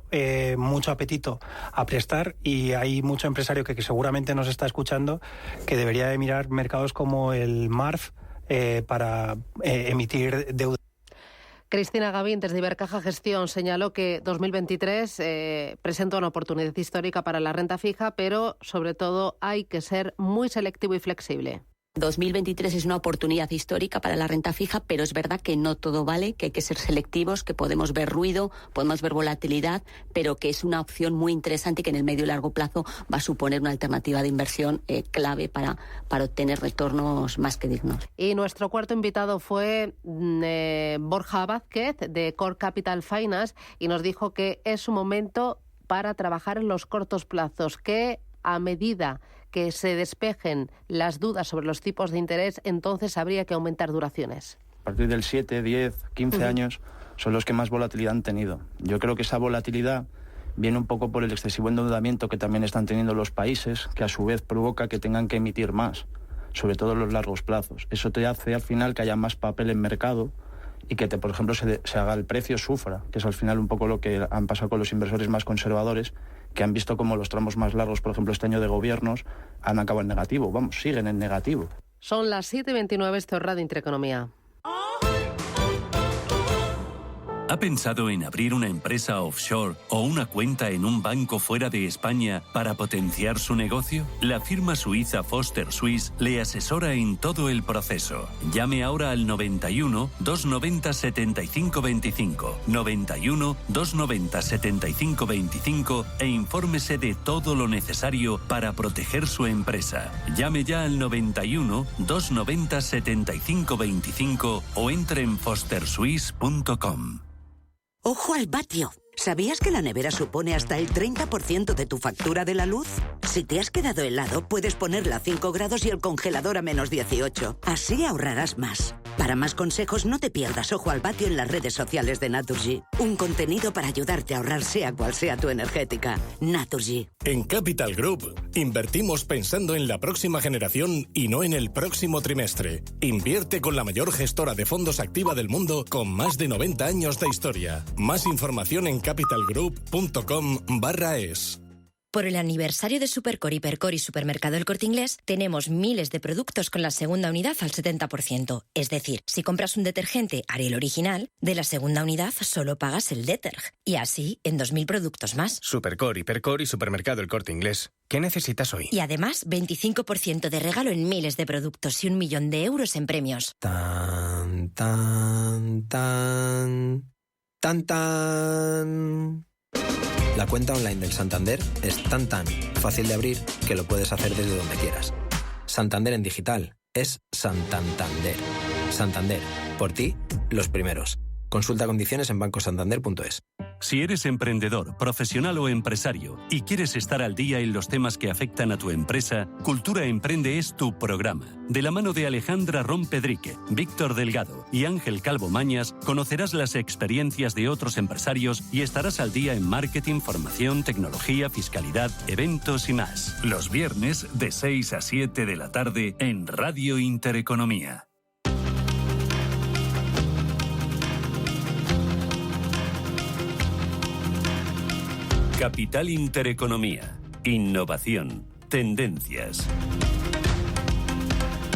mucho apetito a prestar, y hay mucho empresario que seguramente nos está escuchando que debería de mirar mercados como el MARF para emitir deuda. Cristina Gavín, desde Ibercaja Gestión, señaló que 2023 presenta una oportunidad histórica para la renta fija, pero sobre todo hay que ser muy selectivo y flexible. 2023 es una oportunidad histórica para la renta fija, pero es verdad que no todo vale, que hay que ser selectivos, que podemos ver ruido, podemos ver volatilidad, pero que es una opción muy interesante y que en el medio y largo plazo va a suponer una alternativa de inversión clave para obtener retornos más que dignos. Y nuestro cuarto invitado fue Borja Vázquez, de Core Capital Finance, y nos dijo que es un momento para trabajar en los cortos plazos, que a medida que se despejen las dudas sobre los tipos de interés, entonces habría que aumentar duraciones. A partir del 7, 10, 15 años son los que más volatilidad han tenido. Yo creo que esa volatilidad viene un poco por el excesivo endeudamiento que también están teniendo los países, que a su vez provoca que tengan que emitir más, sobre todo en los largos plazos. Eso te hace al final que haya más papel en mercado y que, por ejemplo, se haga el precio sufra, que es al final un poco lo que han pasado con los inversores más conservadores, que han visto como los tramos más largos, por ejemplo, este año de gobiernos, han acabado en negativo. Vamos, siguen en negativo. Son las 7:29, esto es Radio Intereconomía. ¿Ha pensado en abrir una empresa offshore o una cuenta en un banco fuera de España para potenciar su negocio? La firma suiza Foster Swiss le asesora en todo el proceso. Llame ahora al 91 290 75 25, 91 290 75 25 e infórmese de todo lo necesario para proteger su empresa. Llame ya al 91 290 75 25 o entre en fosterswiss.com. ¡Ojo al vatio! ¿Sabías que la nevera supone hasta el 30% de tu factura de la luz? Sí. Si te has quedado helado, puedes ponerla a 5 grados y el congelador a menos 18. Así ahorrarás más. Para más consejos, no te pierdas Ojo al Patio en las redes sociales de Naturgy. Un contenido para ayudarte a ahorrar sea cual sea tu energética. Naturgy. En Capital Group, invertimos pensando en la próxima generación y no en el próximo trimestre. Invierte con la mayor gestora de fondos activa del mundo con más de 90 años de historia. Más información en capitalgroup.com/es. Por el aniversario de Supercor, Hipercor y Supermercado El Corte Inglés, tenemos miles de productos con la segunda unidad al 70%. Es decir, si compras un detergente Ariel original, de la segunda unidad solo pagas el deterg. Y así, en 2.000 productos más. Supercor, Hipercor y Supermercado El Corte Inglés. ¿Qué necesitas hoy? Y además, 25% de regalo en miles de productos y 1 millón de euros en premios. Tan, tan, tan, tan, tan. La cuenta online del Santander es tan fácil de abrir que lo puedes hacer desde donde quieras. Santander en digital es Santander. Santander, por ti, los primeros. Consulta condiciones en bancosantander.es. Si eres emprendedor, profesional o empresario y quieres estar al día en los temas que afectan a tu empresa, Cultura Emprende es tu programa. De la mano de Alejandra Rompedrique, Víctor Delgado y Ángel Calvo Mañas, conocerás las experiencias de otros empresarios y estarás al día en marketing, formación, tecnología, fiscalidad, eventos y más. Los viernes de 6 a 7 de la tarde en Radio Intereconomía. Capital Intereconomía. Innovación. Tendencias.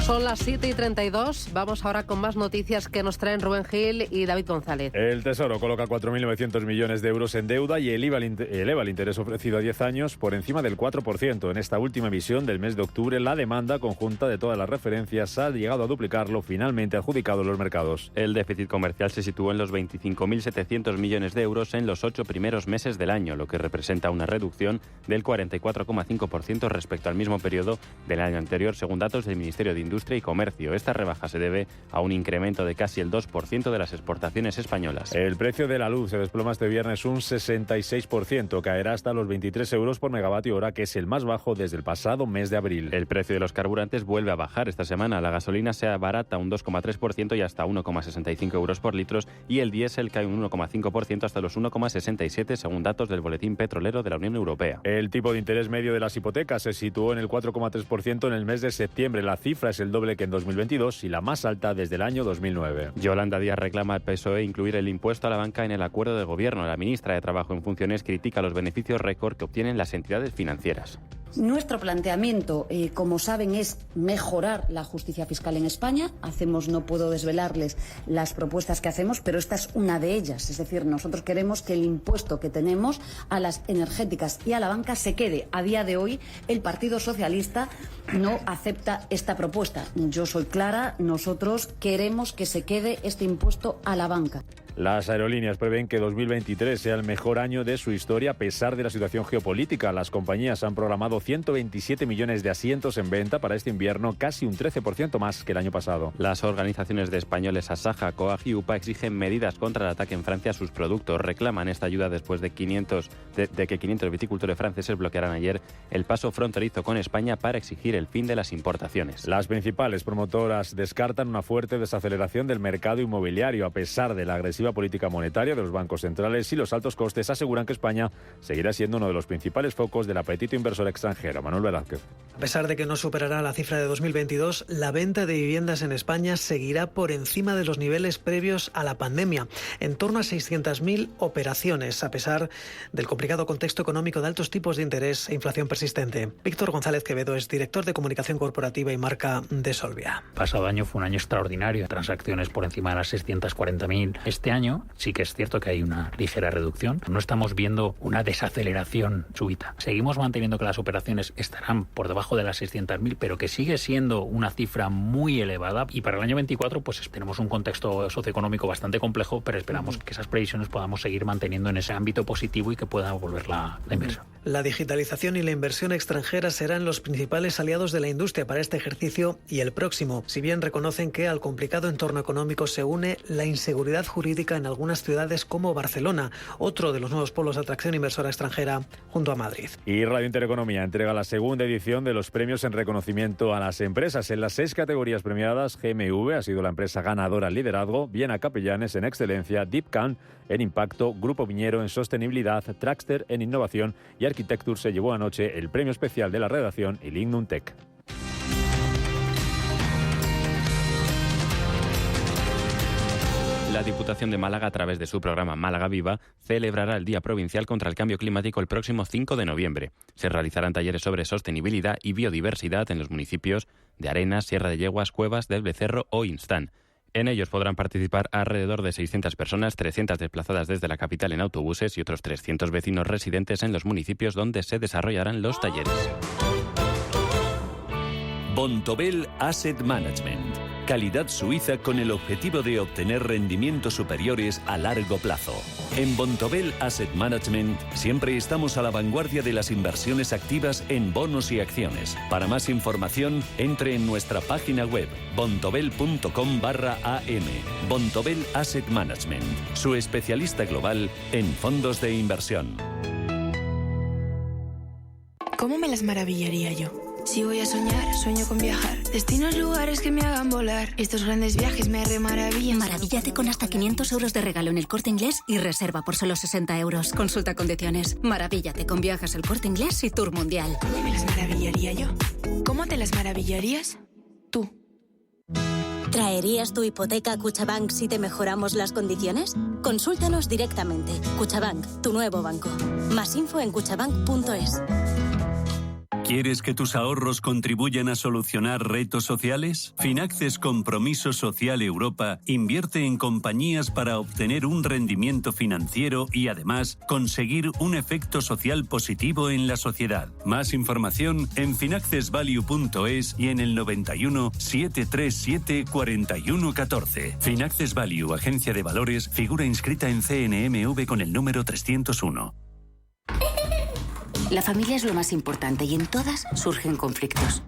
Son las 7:32. Vamos ahora con más noticias que nos traen Rubén Gil y David González. El Tesoro coloca 4.900 millones de euros en deuda y eleva el interés ofrecido a 10 años por encima del 4%. En esta última emisión del mes de octubre, la demanda conjunta de todas las referencias ha llegado a duplicarlo, finalmente adjudicado en los mercados. El déficit comercial se situó en los 25.700 millones de euros en los 8 primeros meses del año, lo que representa una reducción del 44,5% respecto al mismo periodo del año anterior, según datos del Ministerio de Industria y Comercio. Esta rebaja se debe a un incremento de casi el 2% de las exportaciones españolas. El precio de la luz se desploma este viernes un 66%, caerá hasta los 23 euros por megavatio hora, que es el más bajo desde el pasado mes de abril. El precio de los carburantes vuelve a bajar esta semana. La gasolina se abarata un 2,3% y hasta 1,65 euros por litro, y el diésel cae un 1,5% hasta los 1,67 según datos del Boletín Petrolero de la Unión Europea. El tipo de interés medio de las hipotecas se situó en el 4,3% en el mes de septiembre. La cifra es el doble que en 2022 y la más alta desde el año 2009. Yolanda Díaz reclama al PSOE incluir el impuesto a la banca en el acuerdo de gobierno. La ministra de Trabajo en funciones critica los beneficios récord que obtienen las entidades financieras. Nuestro planteamiento, como saben, es mejorar la justicia fiscal en España. No puedo desvelarles las propuestas que hacemos, pero esta es una de ellas. Es decir, nosotros queremos que el impuesto que tenemos a las energéticas y a la banca se quede. A día de hoy, el Partido Socialista no acepta esta propuesta. Yo soy clara, nosotros queremos que se quede este impuesto a la banca. Las aerolíneas prevén que 2023 sea el mejor año de su historia a pesar de la situación geopolítica. Las compañías han programado 127 millones de asientos en venta para este invierno, casi un 13% más que el año pasado. Las organizaciones de españoles Asaja, COAG y UPA exigen medidas contra el ataque en Francia a sus productos. Reclaman esta ayuda después de que 500 viticultores franceses bloquearan ayer el paso fronterizo con España para exigir el fin de las importaciones. Las principales promotoras descartan una fuerte desaceleración del mercado inmobiliario a pesar de la agresiva política monetaria de los bancos centrales y los altos costes. Aseguran que España seguirá siendo uno de los principales focos del apetito inversor extranjero. Manuel Velázquez. A pesar de que no superará la cifra de 2022, la venta de viviendas en España seguirá por encima de los niveles previos a la pandemia, en torno a 600.000 operaciones, a pesar del complicado contexto económico de altos tipos de interés e inflación persistente. Víctor González Quevedo es director de comunicación corporativa y marca de Solvia. Pasado año fue un año extraordinario, transacciones por encima de las 640.000. Este año sí que es cierto que hay una ligera reducción. No estamos viendo una desaceleración súbita. Seguimos manteniendo que las operaciones estarán por debajo de las 600.000, pero que sigue siendo una cifra muy elevada. Y para el año 24 pues tenemos un contexto socioeconómico bastante complejo, pero esperamos que esas previsiones podamos seguir manteniendo en ese ámbito positivo y que pueda volver la inversión. La digitalización y la inversión extranjera serán los principales aliados de la industria para este ejercicio y el próximo, si bien reconocen que al complicado entorno económico se une la inseguridad jurídica en algunas ciudades como Barcelona, otro de los nuevos polos de atracción inversora extranjera junto a Madrid. Y Radio Intereconomía entrega la segunda edición de los premios en reconocimiento a las empresas. En las 6 categorías premiadas, GMV ha sido la empresa ganadora en liderazgo, Viena Capellanes en excelencia, Deepcan en impacto, Grupo Viñero en sostenibilidad, Traxter en innovación y Architecture se llevó anoche el premio especial de la redacción y Lignum Tech. La Diputación de Málaga, a través de su programa Málaga Viva, celebrará el Día Provincial contra el Cambio Climático el próximo 5 de noviembre. Se realizarán talleres sobre sostenibilidad y biodiversidad en los municipios de Arenas, Sierra de Yeguas, Cuevas, del Becerro o Instán. En ellos podrán participar alrededor de 600 personas, 300 desplazadas desde la capital en autobuses y otros 300 vecinos residentes en los municipios donde se desarrollarán los talleres. Bontobel Asset Management. Calidad suiza con el objetivo de obtener rendimientos superiores a largo plazo. En Bontobel Asset Management siempre estamos a la vanguardia de las inversiones activas en bonos y acciones. Para más información, entre en nuestra página web bontobel.com/am. Bontobel Asset Management, su especialista global en fondos de inversión. ¿Cómo me las maravillaría yo? Si voy a soñar, sueño con viajar. Destinos, lugares que me hagan volar. Estos grandes viajes me remaravillan. Maravíllate con hasta 500 euros de regalo en El Corte Inglés y reserva por solo 60 euros. Consulta condiciones. Maravíllate con Viajes El Corte Inglés y Tour Mundial. ¿Cómo me las maravillaría yo? ¿Cómo te las maravillarías tú? ¿Traerías tu hipoteca a Cuchabank si te mejoramos las condiciones? Consúltanos directamente. Cuchabank, tu nuevo banco. Más info en cuchabank.es. ¿Quieres que tus ahorros contribuyan a solucionar retos sociales? Finaxes Compromiso Social Europa invierte en compañías para obtener un rendimiento financiero y además conseguir un efecto social positivo en la sociedad. Más información en finaccesvalue.es y en el 91 737 4114. Finaxes Value, agencia de valores, figura inscrita en CNMV con el número 301. La familia es lo más importante y en todas surgen conflictos.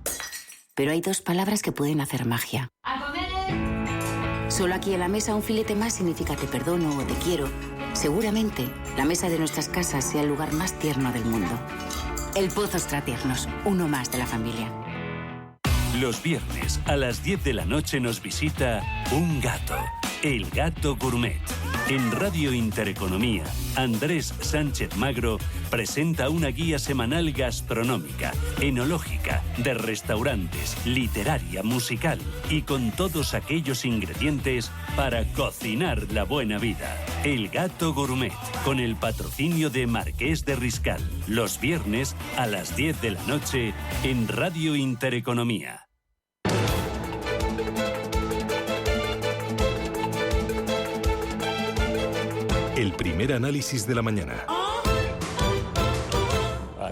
Pero hay dos palabras que pueden hacer magia. ¡A comer! Solo aquí en la mesa un filete más significa te perdono o te quiero. Seguramente la mesa de nuestras casas sea el lugar más tierno del mundo. El Pozo Extratiernos, uno más de la familia. Los viernes a las 10 de la noche nos visita un gato, el Gato Gourmet. En Radio Intereconomía, Andrés Sánchez Magro presenta una guía semanal gastronómica, enológica, de restaurantes, literaria, musical y con todos aquellos ingredientes para cocinar la buena vida. El Gato Gourmet, con el patrocinio de Marqués de Riscal. Los viernes a las 10 de la noche en Radio Intereconomía. El primer análisis de la mañana.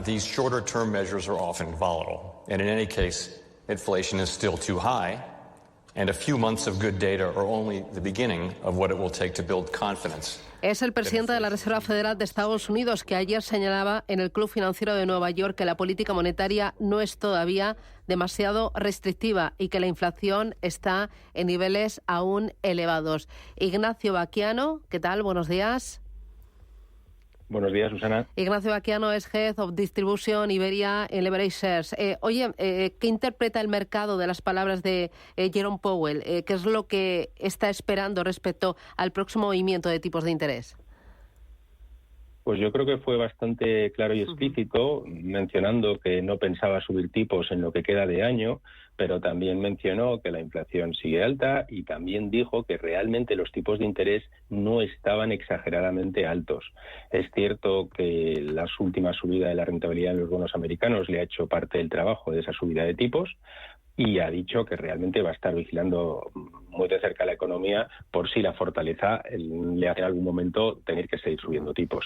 These shorter-term measures are often volatile, and in any case, inflation is still too high, and a few months of good data are only the beginning of what it will take to build confidence. Es el presidente de la Reserva Federal de Estados Unidos que ayer señalaba en el Club Financiero de Nueva York que la política monetaria no es todavía demasiado restrictiva y que la inflación está en niveles aún elevados. Ignacio Baquiano, ¿qué tal? Buenos días. Buenos días, Susana. Ignacio Baquiano es Head of Distribution Iberia en Leverage Shares. ¿Qué interpreta el mercado de las palabras de Jerome Powell? ¿Qué es lo que está esperando respecto al próximo movimiento de tipos de interés? Pues yo creo que fue bastante claro y explícito, mencionando que no pensaba subir tipos en lo que queda de año, pero también mencionó que la inflación sigue alta y también dijo que realmente los tipos de interés no estaban exageradamente altos. Es cierto que la última subida de la rentabilidad de los bonos americanos le ha hecho parte del trabajo de esa subida de tipos, y ha dicho que realmente va a estar vigilando muy de cerca la economía por si la fortaleza le hace en algún momento tener que seguir subiendo tipos.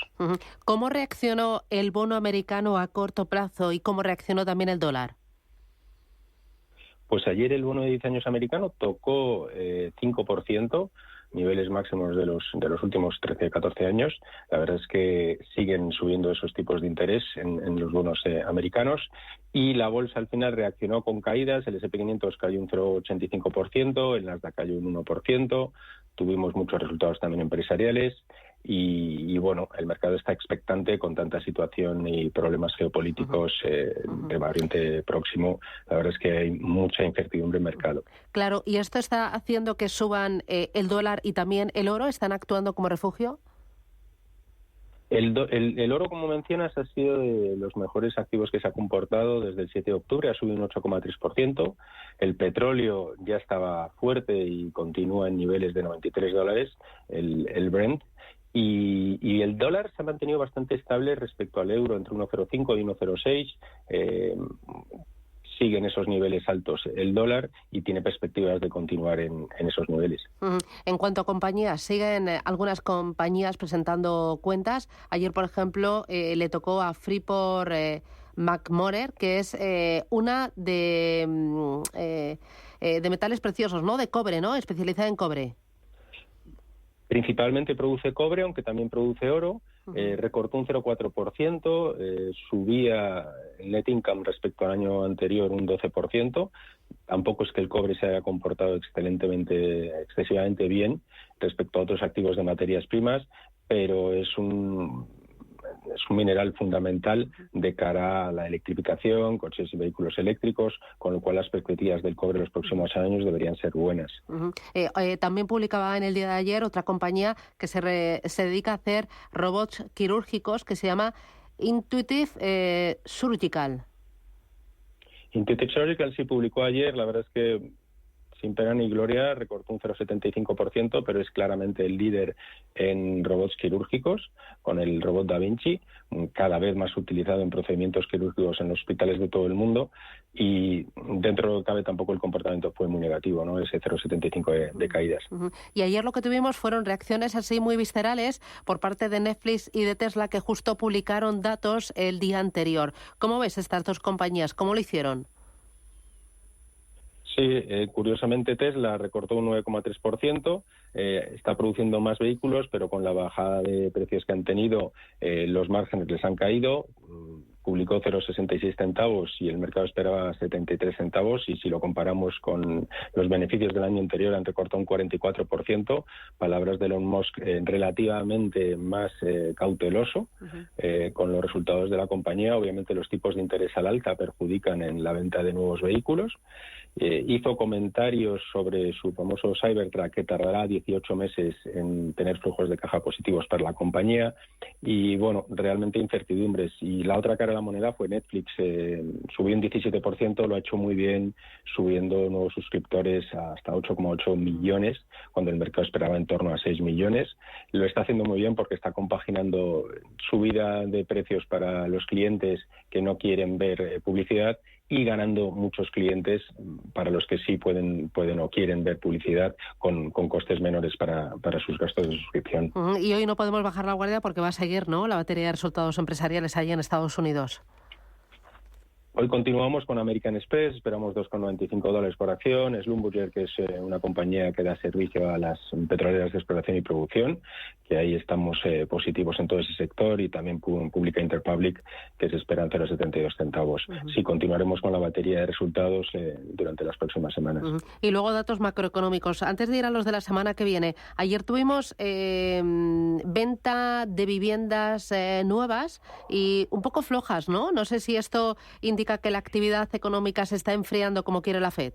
¿Cómo reaccionó el bono americano a corto plazo y cómo reaccionó también el dólar? Pues ayer el bono de 10 años americano tocó 5%, niveles máximos de los últimos 13-14 años. La verdad es que siguen subiendo esos tipos de interés en los bonos americanos, y la bolsa al final reaccionó con caídas. El S&P 500 cayó un 0,85%, el Nasdaq cayó un 1%, tuvimos muchos resultados también empresariales. Y bueno, el mercado está expectante con tanta situación y problemas geopolíticos de Oriente Próximo. La verdad es que hay mucha incertidumbre en el mercado. Claro, ¿y esto está haciendo que suban el dólar y también el oro? ¿Están actuando como refugio? El oro, como mencionas, ha sido de los mejores activos que se ha comportado desde el 7 de octubre, ha subido un 8,3%. El petróleo ya estaba fuerte y continúa en niveles de $93, el Brent. Y el dólar se ha mantenido bastante estable respecto al euro, entre 1,05 y 1,06. Sigue en esos niveles altos el dólar y tiene perspectivas de continuar en esos niveles. En cuanto a compañías, siguen algunas compañías presentando cuentas. Ayer, por ejemplo, le tocó a Freeport McMoRan, que es una de metales preciosos, ¿no? De cobre, ¿no? Especializada en cobre. Principalmente produce cobre, aunque también produce oro. Recortó un 0,4%, subía el net income respecto al año anterior un 12%. Tampoco es que el cobre se haya comportado excesivamente bien respecto a otros activos de materias primas, pero es un mineral fundamental de cara a la electrificación, coches y vehículos eléctricos, con lo cual las perspectivas del cobre en los próximos años deberían ser buenas. También publicaba en el día de ayer otra compañía que se dedica a hacer robots quirúrgicos, que se llama Intuitive Surgical. Intuitive Surgical sí publicó ayer, la verdad es que sin pena ni gloria, recortó un 0,75%, pero es claramente el líder en robots quirúrgicos, con el robot Da Vinci, cada vez más utilizado en procedimientos quirúrgicos en los hospitales de todo el mundo, y dentro de lo que cabe tampoco el comportamiento fue muy negativo, ¿no? Ese 0,75 de caídas. Y ayer lo que tuvimos fueron reacciones así muy viscerales por parte de Netflix y de Tesla, que justo publicaron datos el día anterior. ¿Cómo ves estas dos compañías? ¿Cómo lo hicieron? Sí, curiosamente Tesla recortó un 9,3%, está produciendo más vehículos, pero con la bajada de precios que han tenido, los márgenes les han caído. Publicó 0,66 centavos y el mercado esperaba 73 centavos, y si lo comparamos con los beneficios del año anterior han recortado un 44%, palabras de Elon Musk, relativamente más cauteloso con los resultados de la compañía. Obviamente los tipos de interés al alza perjudican en la venta de nuevos vehículos. Hizo comentarios sobre su famoso Cybertruck, que tardará 18 meses en tener flujos de caja positivos para la compañía, y bueno, realmente incertidumbres. Y la otra cara de la moneda fue Netflix, subió un 17%, lo ha hecho muy bien, subiendo nuevos suscriptores hasta 8,8 millones, cuando el mercado esperaba en torno a 6 millones. Lo está haciendo muy bien porque está compaginando subida de precios para los clientes que no quieren ver publicidad, y ganando muchos clientes para los que sí pueden o quieren ver publicidad con costes menores para sus gastos de suscripción. Y hoy no podemos bajar la guardia porque va a seguir, ¿no?, la batería de resultados empresariales allí en Estados Unidos. Hoy continuamos con American Express, esperamos $2,95 por acción. Schlumberger, que es una compañía que da servicio a las petroleras de exploración y producción, que ahí estamos positivos en todo ese sector, y también publica Interpublic, que se esperan 0,72 centavos. Sí, continuaremos con la batería de resultados durante las próximas semanas. Y luego datos macroeconómicos. Antes de ir a los de la semana que viene, ayer tuvimos venta de viviendas nuevas y un poco flojas, ¿no? No sé si esto indica que la actividad económica se está enfriando como quiere la FED.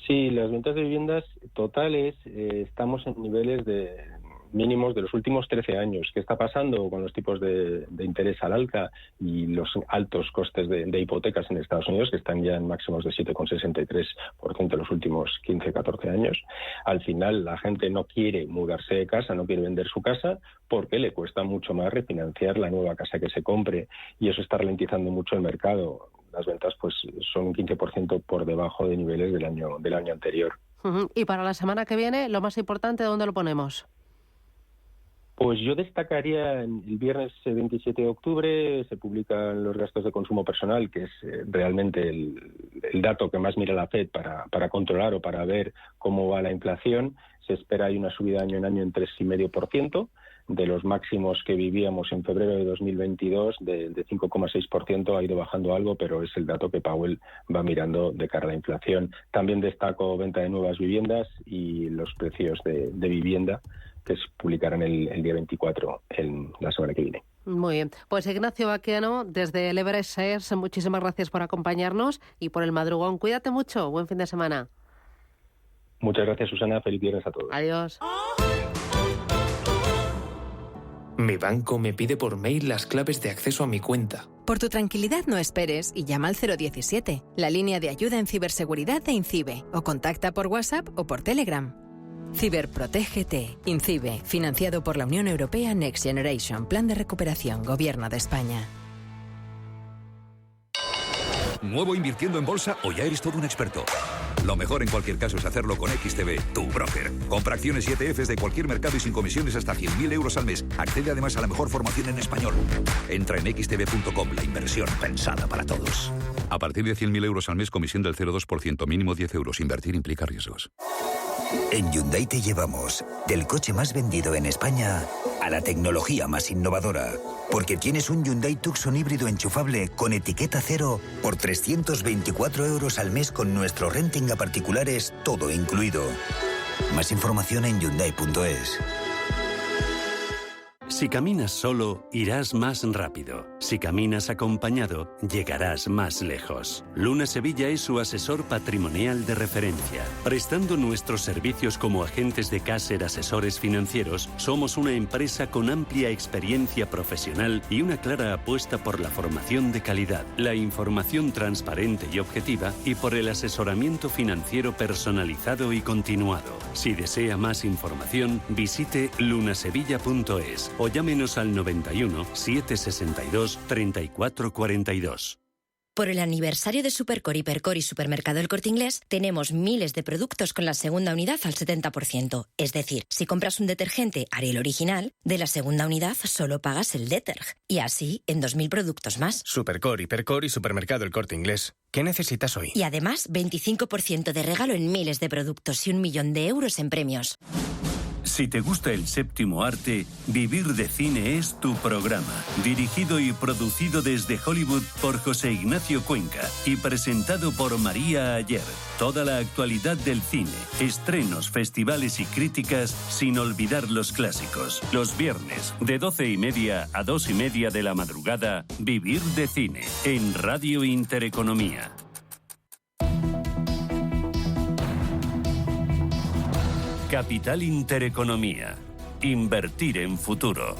Sí, las ventas de viviendas totales estamos en niveles de mínimos de los últimos 13 años. ¿Qué está pasando con los tipos de interés al alza y los altos costes de hipotecas en Estados Unidos, que están ya en máximos de 7,63% en los últimos 15-14 años? Al final la gente no quiere mudarse de casa, no quiere vender su casa, porque le cuesta mucho más refinanciar la nueva casa que se compre, y eso está ralentizando mucho el mercado. Las ventas pues son un 15% por debajo de niveles del año anterior. Y para la semana que viene, lo más importante, ¿dónde lo ponemos? Pues yo destacaría el viernes 27 de octubre se publican los gastos de consumo personal, que es realmente el dato que más mira la FED para controlar o para ver cómo va la inflación. se espera ahí una subida año en año en 3,5%, de los máximos que vivíamos en febrero de 2022, de 5,6%, ha ido bajando algo, pero es el dato que Powell va mirando de cara a la inflación. También destaco venta de nuevas viviendas y los precios de vivienda, que se publicarán el día 24, en la semana que viene. Muy bien. Pues Ignacio Baqueno, desde el Everest Shares, muchísimas gracias por acompañarnos y por el madrugón. Cuídate mucho. Buen fin de semana. Muchas gracias, Susana. Feliz viernes a todos. Adiós. Mi banco me pide por mail las claves de acceso a mi cuenta. Por tu tranquilidad no esperes y llama al 017, la línea de ayuda en ciberseguridad de INCIBE, o contacta por WhatsApp o por Telegram. Ciberprotégete. INCIBE, financiado por la Unión Europea Next Generation, Plan de Recuperación, Gobierno de España. ¿Nuevo invirtiendo en bolsa o ya eres todo un experto? Lo mejor en cualquier caso es hacerlo con XTB, tu broker. Compra acciones y ETFs de cualquier mercado y sin comisiones hasta 100.000 euros al mes. Accede además a la mejor formación en español. Entra en xtb.com, la inversión pensada para todos. A partir de 100.000 euros al mes, comisión del 0,2%, mínimo 10 euros. Invertir implica riesgos. En Hyundai te llevamos del coche más vendido en España a la tecnología más innovadora. Porque tienes un Hyundai Tucson híbrido enchufable con etiqueta cero por 324 euros al mes con nuestro renting a particulares, todo incluido. Más información en Hyundai.es. Si caminas solo, irás más rápido. Si caminas acompañado, llegarás más lejos. Luna Sevilla es su asesor patrimonial de referencia. Prestando nuestros servicios como agentes de Caser Asesores Financieros, somos una empresa con amplia experiencia profesional y una clara apuesta por la formación de calidad, la información transparente y objetiva y por el asesoramiento financiero personalizado y continuado. Si desea más información, visite lunasevilla.es o llámenos al 91 762 3442. Por el aniversario de Supercor, Hipercor y Supermercado El Corte Inglés, tenemos miles de productos con la segunda unidad al 70%. Es decir, si compras un detergente Ariel original, de la segunda unidad solo pagas el deterg. Y así, en 2.000 productos más. Supercor, Hipercor y Supermercado El Corte Inglés. ¿Qué necesitas hoy? Y además, 25% de regalo en miles de productos y 1 millón de euros en premios. Si te gusta el séptimo arte, Vivir de Cine es tu programa. Dirigido y producido desde Hollywood por José Ignacio Cuenca y presentado por María Ayer. Toda la actualidad del cine, estrenos, festivales y críticas, sin olvidar los clásicos. Los viernes, de 12:30 a 2:30 de la madrugada, Vivir de Cine, en Radio Intereconomía. Capital Intereconomía. Invertir en futuro.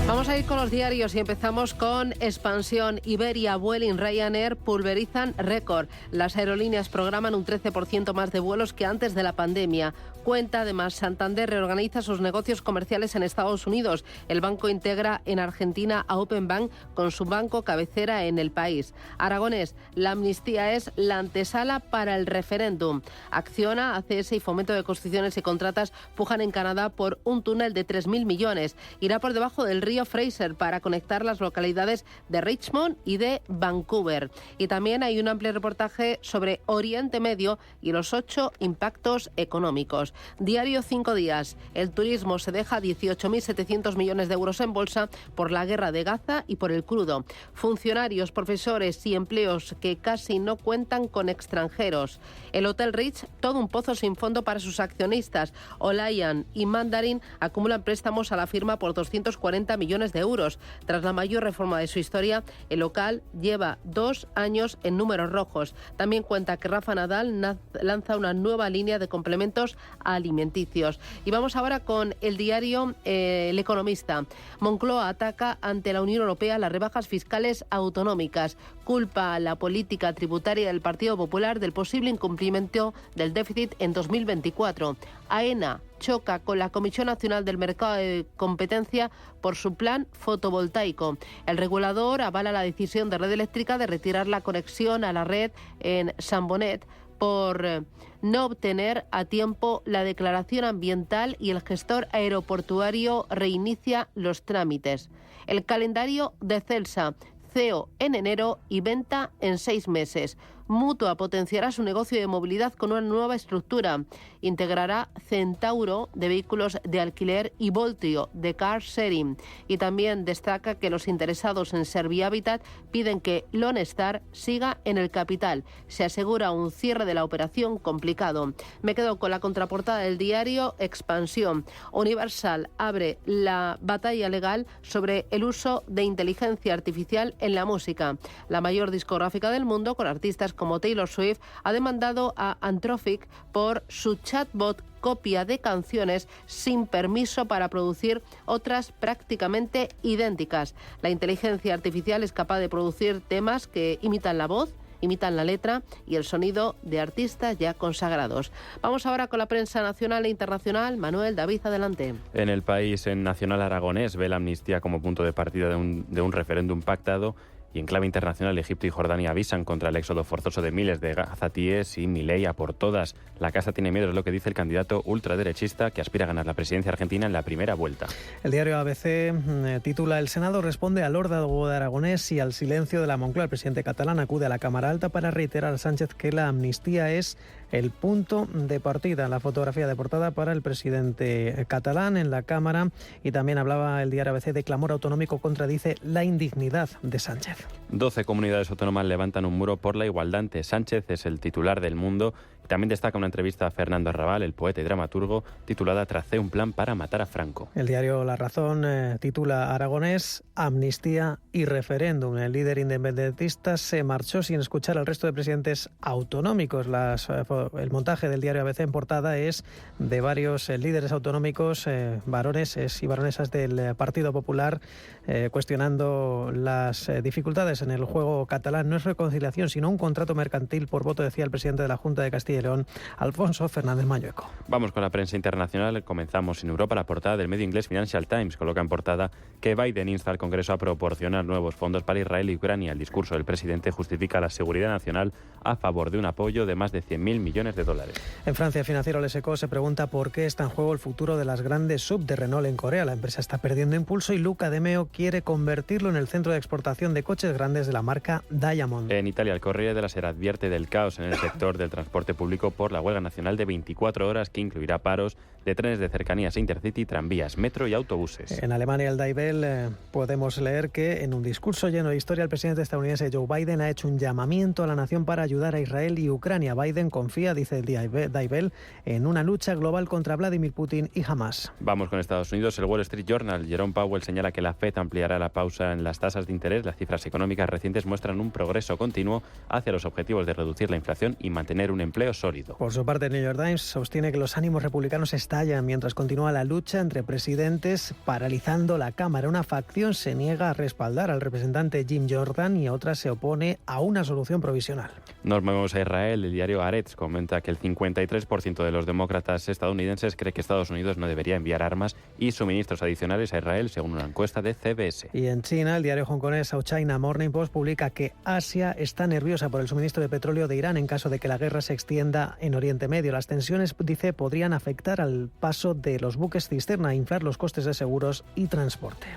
Vamos a ir con los diarios y empezamos con Expansión. Iberia, Vueling, Ryanair pulverizan récord. Las aerolíneas programan un 13% más de vuelos que antes de la pandemia. Cuenta además, Santander reorganiza sus negocios comerciales en Estados Unidos. El banco integra en Argentina a Openbank con su banco cabecera en el país. Aragonés, la amnistía es la antesala para el referéndum. Acciona, ACS y Fomento de Construcciones y Contratas pujan en Canadá por un túnel de 3.000 millones. Irá por debajo del río Fraser para conectar las localidades de Richmond y de Vancouver. Y también hay un amplio reportaje sobre Oriente Medio y los 8 impactos económicos. Diario 5 días. El turismo se deja 18.700 millones de euros en bolsa por la guerra de Gaza y por el crudo. Funcionarios, profesores y empleos que casi no cuentan con extranjeros. El Hotel Ritz, todo un pozo sin fondo para sus accionistas. Olayan y Mandarin acumulan préstamos a la firma por 240 millones de euros. Tras la mayor reforma de su historia, el local lleva 2 años en números rojos. También cuenta que Rafa Nadal lanza una nueva línea de complementos alimenticios. Y vamos ahora con el diario El Economista. Moncloa ataca ante la Unión Europea las rebajas fiscales autonómicas. Culpa a la política tributaria del Partido Popular del posible incumplimiento del déficit en 2024. AENA choca con la Comisión Nacional del Mercado de Competencia por su plan fotovoltaico. El regulador avala la decisión de Red Eléctrica de retirar la conexión a la red en San Bonet por no obtener a tiempo la declaración ambiental y el gestor aeroportuario reinicia los trámites. El calendario de Celsa, CEO en enero y venta en 6 meses. Mutua potenciará su negocio de movilidad con una nueva estructura. Integrará Centauro de vehículos de alquiler y Voltio de car sharing. Y también destaca que los interesados en Servihabitat piden que Lone Star siga en el capital. Se asegura un cierre de la operación complicado. Me quedo con la contraportada del diario Expansión. Universal abre la batalla legal sobre el uso de inteligencia artificial en la música. La mayor discográfica del mundo, con artistas como Taylor Swift, ha demandado a Anthropic por su chatbot copia de canciones sin permiso para producir otras prácticamente idénticas. La inteligencia artificial es capaz de producir temas que imitan la voz, imitan la letra y el sonido de artistas ya consagrados. Vamos ahora con la prensa nacional e internacional. Manuel, David, adelante. En El País, en Nacional Aragonés, ve la amnistía como punto de partida de un referéndum pactado. Y en clave internacional, Egipto y Jordania avisan contra el éxodo forzoso de miles de gazatíes y Milei a por todas. La casa tiene miedo, es lo que dice el candidato ultraderechista que aspira a ganar la presidencia argentina en la primera vuelta. El diario ABC titula: El Senado responde al órdago de Aragonés y al silencio de la Moncloa. El presidente catalán acude a la Cámara Alta para reiterar a Sánchez que la amnistía es el punto de partida. La fotografía de portada para el presidente catalán en la Cámara. Y también hablaba el diario ABC de clamor autonómico contradice la indignidad de Sánchez. 12 comunidades autónomas levantan un muro por la igualdad. Sánchez es el titular del Mundo. También destaca una entrevista a Fernando Arrabal, el poeta y dramaturgo, titulada Tracé un plan para matar a Franco. El diario La Razón titula Aragonés, amnistía y referéndum. El líder independentista se marchó sin escuchar al resto de presidentes autonómicos. El montaje del diario ABC en portada es de varios líderes autonómicos, varoneses y baronesas del Partido Popular, cuestionando las dificultades en el juego catalán. No es reconciliación, sino un contrato mercantil por voto, decía el presidente de la Junta de Castilla y León, Alfonso Fernández Mañueco. Vamos con la prensa internacional. Comenzamos en Europa. La portada del medio inglés Financial Times coloca en portada que Biden insta al Congreso a proporcionar nuevos fondos para Israel y Ucrania. El discurso del presidente justifica la seguridad nacional a favor de un apoyo de más de 100.000 millones de dólares. En Francia, Financiero Les Echos se pregunta por qué está en juego el futuro de las grandes sub de Renault en Corea. La empresa está perdiendo impulso y Luca de Meo quiere convertirlo en el centro de exportación de coches grandes de la marca Diamond. En Italia, el Corriere della Sera advierte del caos en el sector del transporte público por la huelga nacional de 24 horas que incluirá paros de trenes de cercanías Intercity, tranvías, metro y autobuses. En Alemania, el Die Welt, podemos leer que en un discurso lleno de historia el presidente estadounidense Joe Biden ha hecho un llamamiento a la nación para ayudar a Israel y Ucrania. Biden confía, dice el Die Welt, en una lucha global contra Vladimir Putin y Hamas. Vamos con Estados Unidos. El Wall Street Journal, Jerome Powell, señala que la Fed ampliará la pausa en las tasas de interés. Las cifras económicas recientes muestran un progreso continuo hacia los objetivos de reducir la inflación y mantener un empleo sólido. Por su parte, el New York Times sostiene que los ánimos republicanos estallan mientras continúa la lucha entre presidentes, paralizando la Cámara. Una facción se niega a respaldar al representante Jim Jordan y otra se opone a una solución provisional. Nos movemos a Israel. El diario Haaretz comenta que el 53% de los demócratas estadounidenses cree que Estados Unidos no debería enviar armas y suministros adicionales a Israel, según una encuesta de CBS. Y en China, el diario hongkonés South China Morning Post publica que Asia está nerviosa por el suministro de petróleo de Irán en caso de que la guerra se extienda en Oriente Medio. Las tensiones, dice, podrían afectar al paso de los buques cisterna, inflar los costes de seguros y transporte.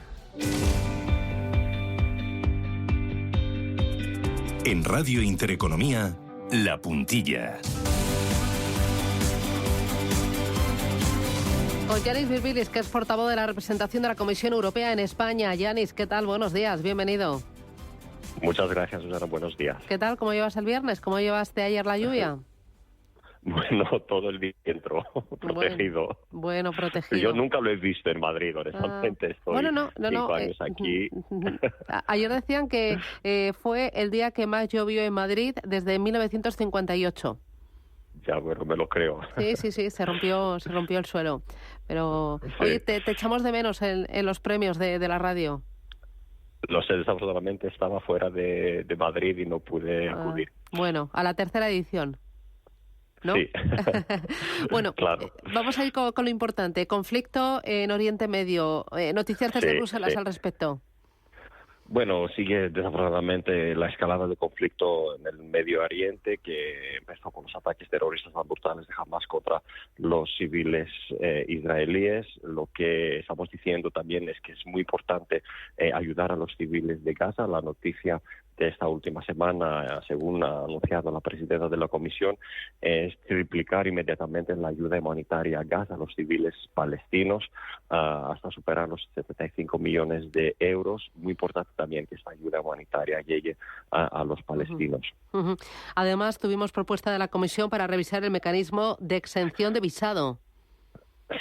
En Radio Intereconomía, La Puntilla. Con Yanis Virbilis, que es portavoz de la representación de la Comisión Europea en España. Yanis, ¿qué tal? Buenos días, bienvenido. Muchas gracias, Susana. Buenos días. ¿Qué tal? ¿Cómo llevas el viernes? ¿Cómo llevaste ayer la lluvia? Bueno, todo el día dentro, protegido. Bueno, protegido. Yo nunca lo he visto en Madrid, honestamente. Estoy bueno, no, 5 años aquí. Ayer decían que fue el día que más llovió en Madrid desde 1958. Ya, bueno, me lo creo. Sí, se rompió el suelo. Pero, sí. Oye, te echamos de menos en los premios de la radio. Lo sé, desafortunadamente estaba fuera de Madrid y no pude acudir. Bueno, a la tercera edición, ¿no? Sí. Bueno, claro. Vamos a ir con lo importante. Conflicto en Oriente Medio. Noticias desde Bruselas al respecto. Bueno, sigue desafortunadamente la escalada de conflicto en el Medio Oriente, que empezó con los ataques terroristas más brutales de Hamas contra los civiles israelíes. Lo que estamos diciendo también es que es muy importante ayudar a los civiles de Gaza. La noticia de esta última semana, según ha anunciado la presidenta de la Comisión, es triplicar inmediatamente la ayuda humanitaria a Gaza, a los civiles palestinos, hasta superar los 75 millones de euros. Muy importante también que esta ayuda humanitaria llegue a los palestinos. Además, tuvimos propuesta de la Comisión para revisar el mecanismo de exención de visado.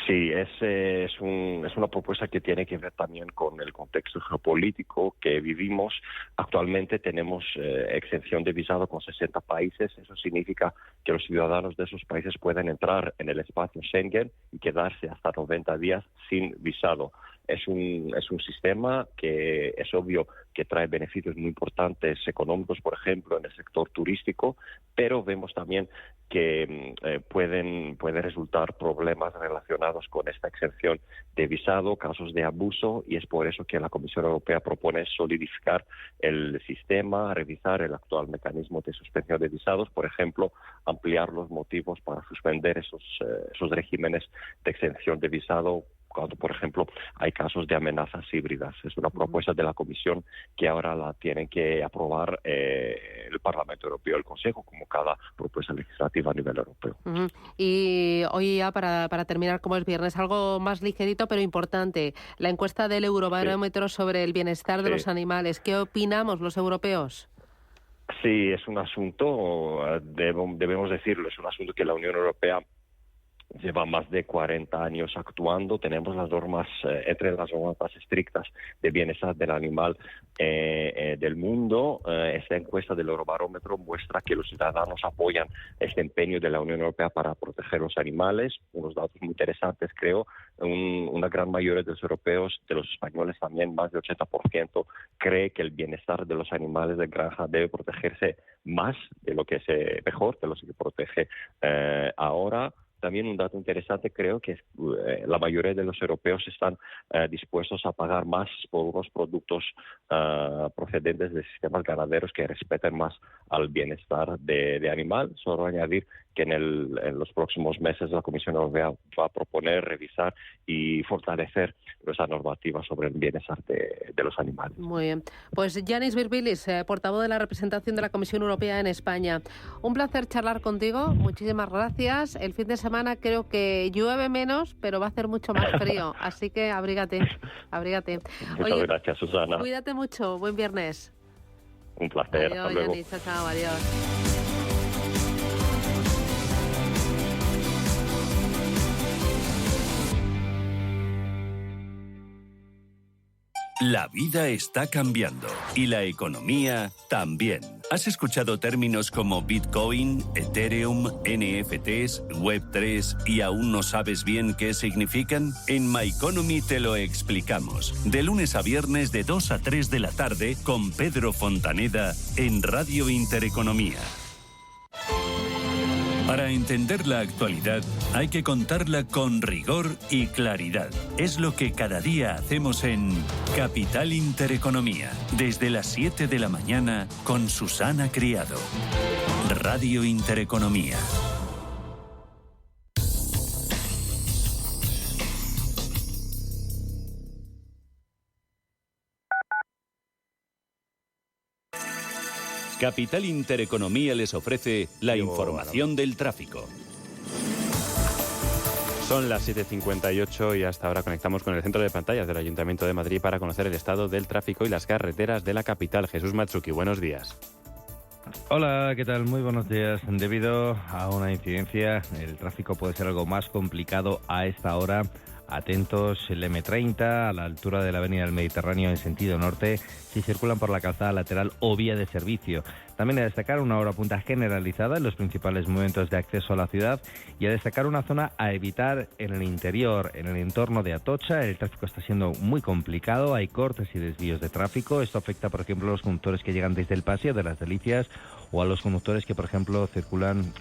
Sí, es una propuesta que tiene que ver también con el contexto geopolítico que vivimos. Actualmente tenemos exención de visado con 60 países. Eso significa que los ciudadanos de esos países pueden entrar en el espacio Schengen y quedarse hasta 90 días sin visado. Es un sistema que es obvio que trae beneficios muy importantes económicos, por ejemplo, en el sector turístico, pero vemos también que pueden resultar problemas relacionados con esta exención de visado, casos de abuso, y es por eso que la Comisión Europea propone solidificar el sistema, revisar el actual mecanismo de suspensión de visados, por ejemplo, ampliar los motivos para suspender esos regímenes de exención de visado cuando, por ejemplo, hay casos de amenazas híbridas. Es una propuesta de la Comisión que ahora la tienen que aprobar el Parlamento Europeo y el Consejo, como cada propuesta legislativa a nivel europeo. Y hoy ya, para terminar, como es viernes, algo más ligerito pero importante. La encuesta del Eurobarómetro sobre el bienestar de los animales. ¿Qué opinamos los europeos? Sí, es un asunto, debemos decirlo, es un asunto que la Unión Europea lleva más de 40 años actuando. Tenemos las normas, entre las normas más estrictas de bienestar del animal del mundo. Esta encuesta del Eurobarómetro muestra que los ciudadanos apoyan este empeño de la Unión Europea para proteger los animales. Unos datos muy interesantes, creo. Una gran mayoría de los europeos, de los españoles también, más del 80%, cree que el bienestar de los animales de granja debe protegerse más de lo que se protege ahora. También un dato interesante, creo que la mayoría de los europeos están dispuestos a pagar más por unos productos procedentes de sistemas ganaderos que respeten más al bienestar de animal. Solo añadir que en los próximos meses la Comisión Europea va a proponer, revisar y fortalecer esa normativa sobre el bienestar de los animales. Muy bien. Pues Yanis Virbilis, portavoz de la representación de la Comisión Europea en España. Un placer charlar contigo. Muchísimas gracias. El fin de semana creo que llueve menos, pero va a hacer mucho más frío. Así que abrígate. Muchas gracias, Susana. Cuídate mucho. Buen viernes. Un placer. Adiós, hasta luego. Yanis. Chao, adiós. La vida está cambiando y la economía también. ¿Has escuchado términos como Bitcoin, Ethereum, NFTs, Web3 y aún no sabes bien qué significan? En My Economy te lo explicamos. De lunes a viernes de 2 a 3 de la tarde con Pedro Fontaneda en Radio Intereconomía. Para entender la actualidad hay que contarla con rigor y claridad. Es lo que cada día hacemos en Capital Intereconomía, desde las 7 de la mañana con Susana Criado. Radio Intereconomía. Capital Intereconomía les ofrece la información del tráfico. Son las 7:58 y hasta ahora conectamos con el centro de pantallas del Ayuntamiento de Madrid para conocer el estado del tráfico y las carreteras de la capital. Jesús Matsuki, buenos días. Hola, ¿qué tal? Muy buenos días. Debido a una incidencia, el tráfico puede ser algo más complicado a esta hora. Atentos, el M30 a la altura de la Avenida del Mediterráneo en sentido norte, si circulan por la calzada lateral o vía de servicio. También a destacar una hora punta generalizada en los principales momentos de acceso a la ciudad y a destacar una zona a evitar en el interior, en el entorno de Atocha. El tráfico está siendo muy complicado, hay cortes y desvíos de tráfico. Esto afecta, por ejemplo, a los conductores que llegan desde el Paseo de las Delicias o a los conductores que, por ejemplo, circulan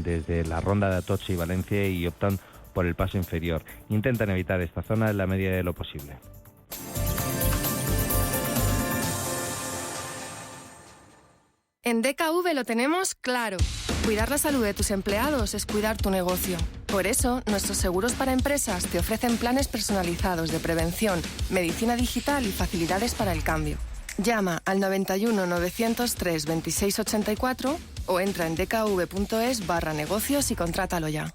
desde la ronda de Atocha y Valencia y optan por el paso inferior. Intentan evitar esta zona en la medida de lo posible. En DKV lo tenemos claro. Cuidar la salud de tus empleados es cuidar tu negocio. Por eso, nuestros seguros para empresas te ofrecen planes personalizados de prevención, medicina digital y facilidades para el cambio. Llama al 91 903 26 84 o entra en dkv.es/negocios y contrátalo ya.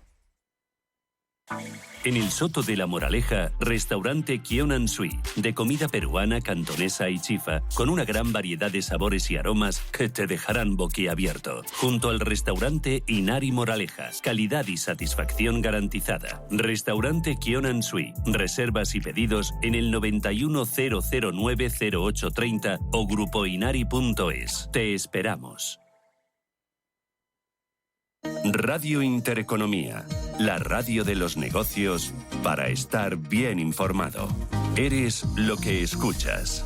En el Soto de la Moraleja, restaurante Kionan Sui, de comida peruana, cantonesa y chifa, con una gran variedad de sabores y aromas que te dejarán boquiabierto. Junto al restaurante Inari Moraleja, calidad y satisfacción garantizada. Restaurante Kionan Sui, reservas y pedidos en el 910090830 o grupoinari.es. Te esperamos. Radio Intereconomía, la radio de los negocios para estar bien informado. Eres lo que escuchas.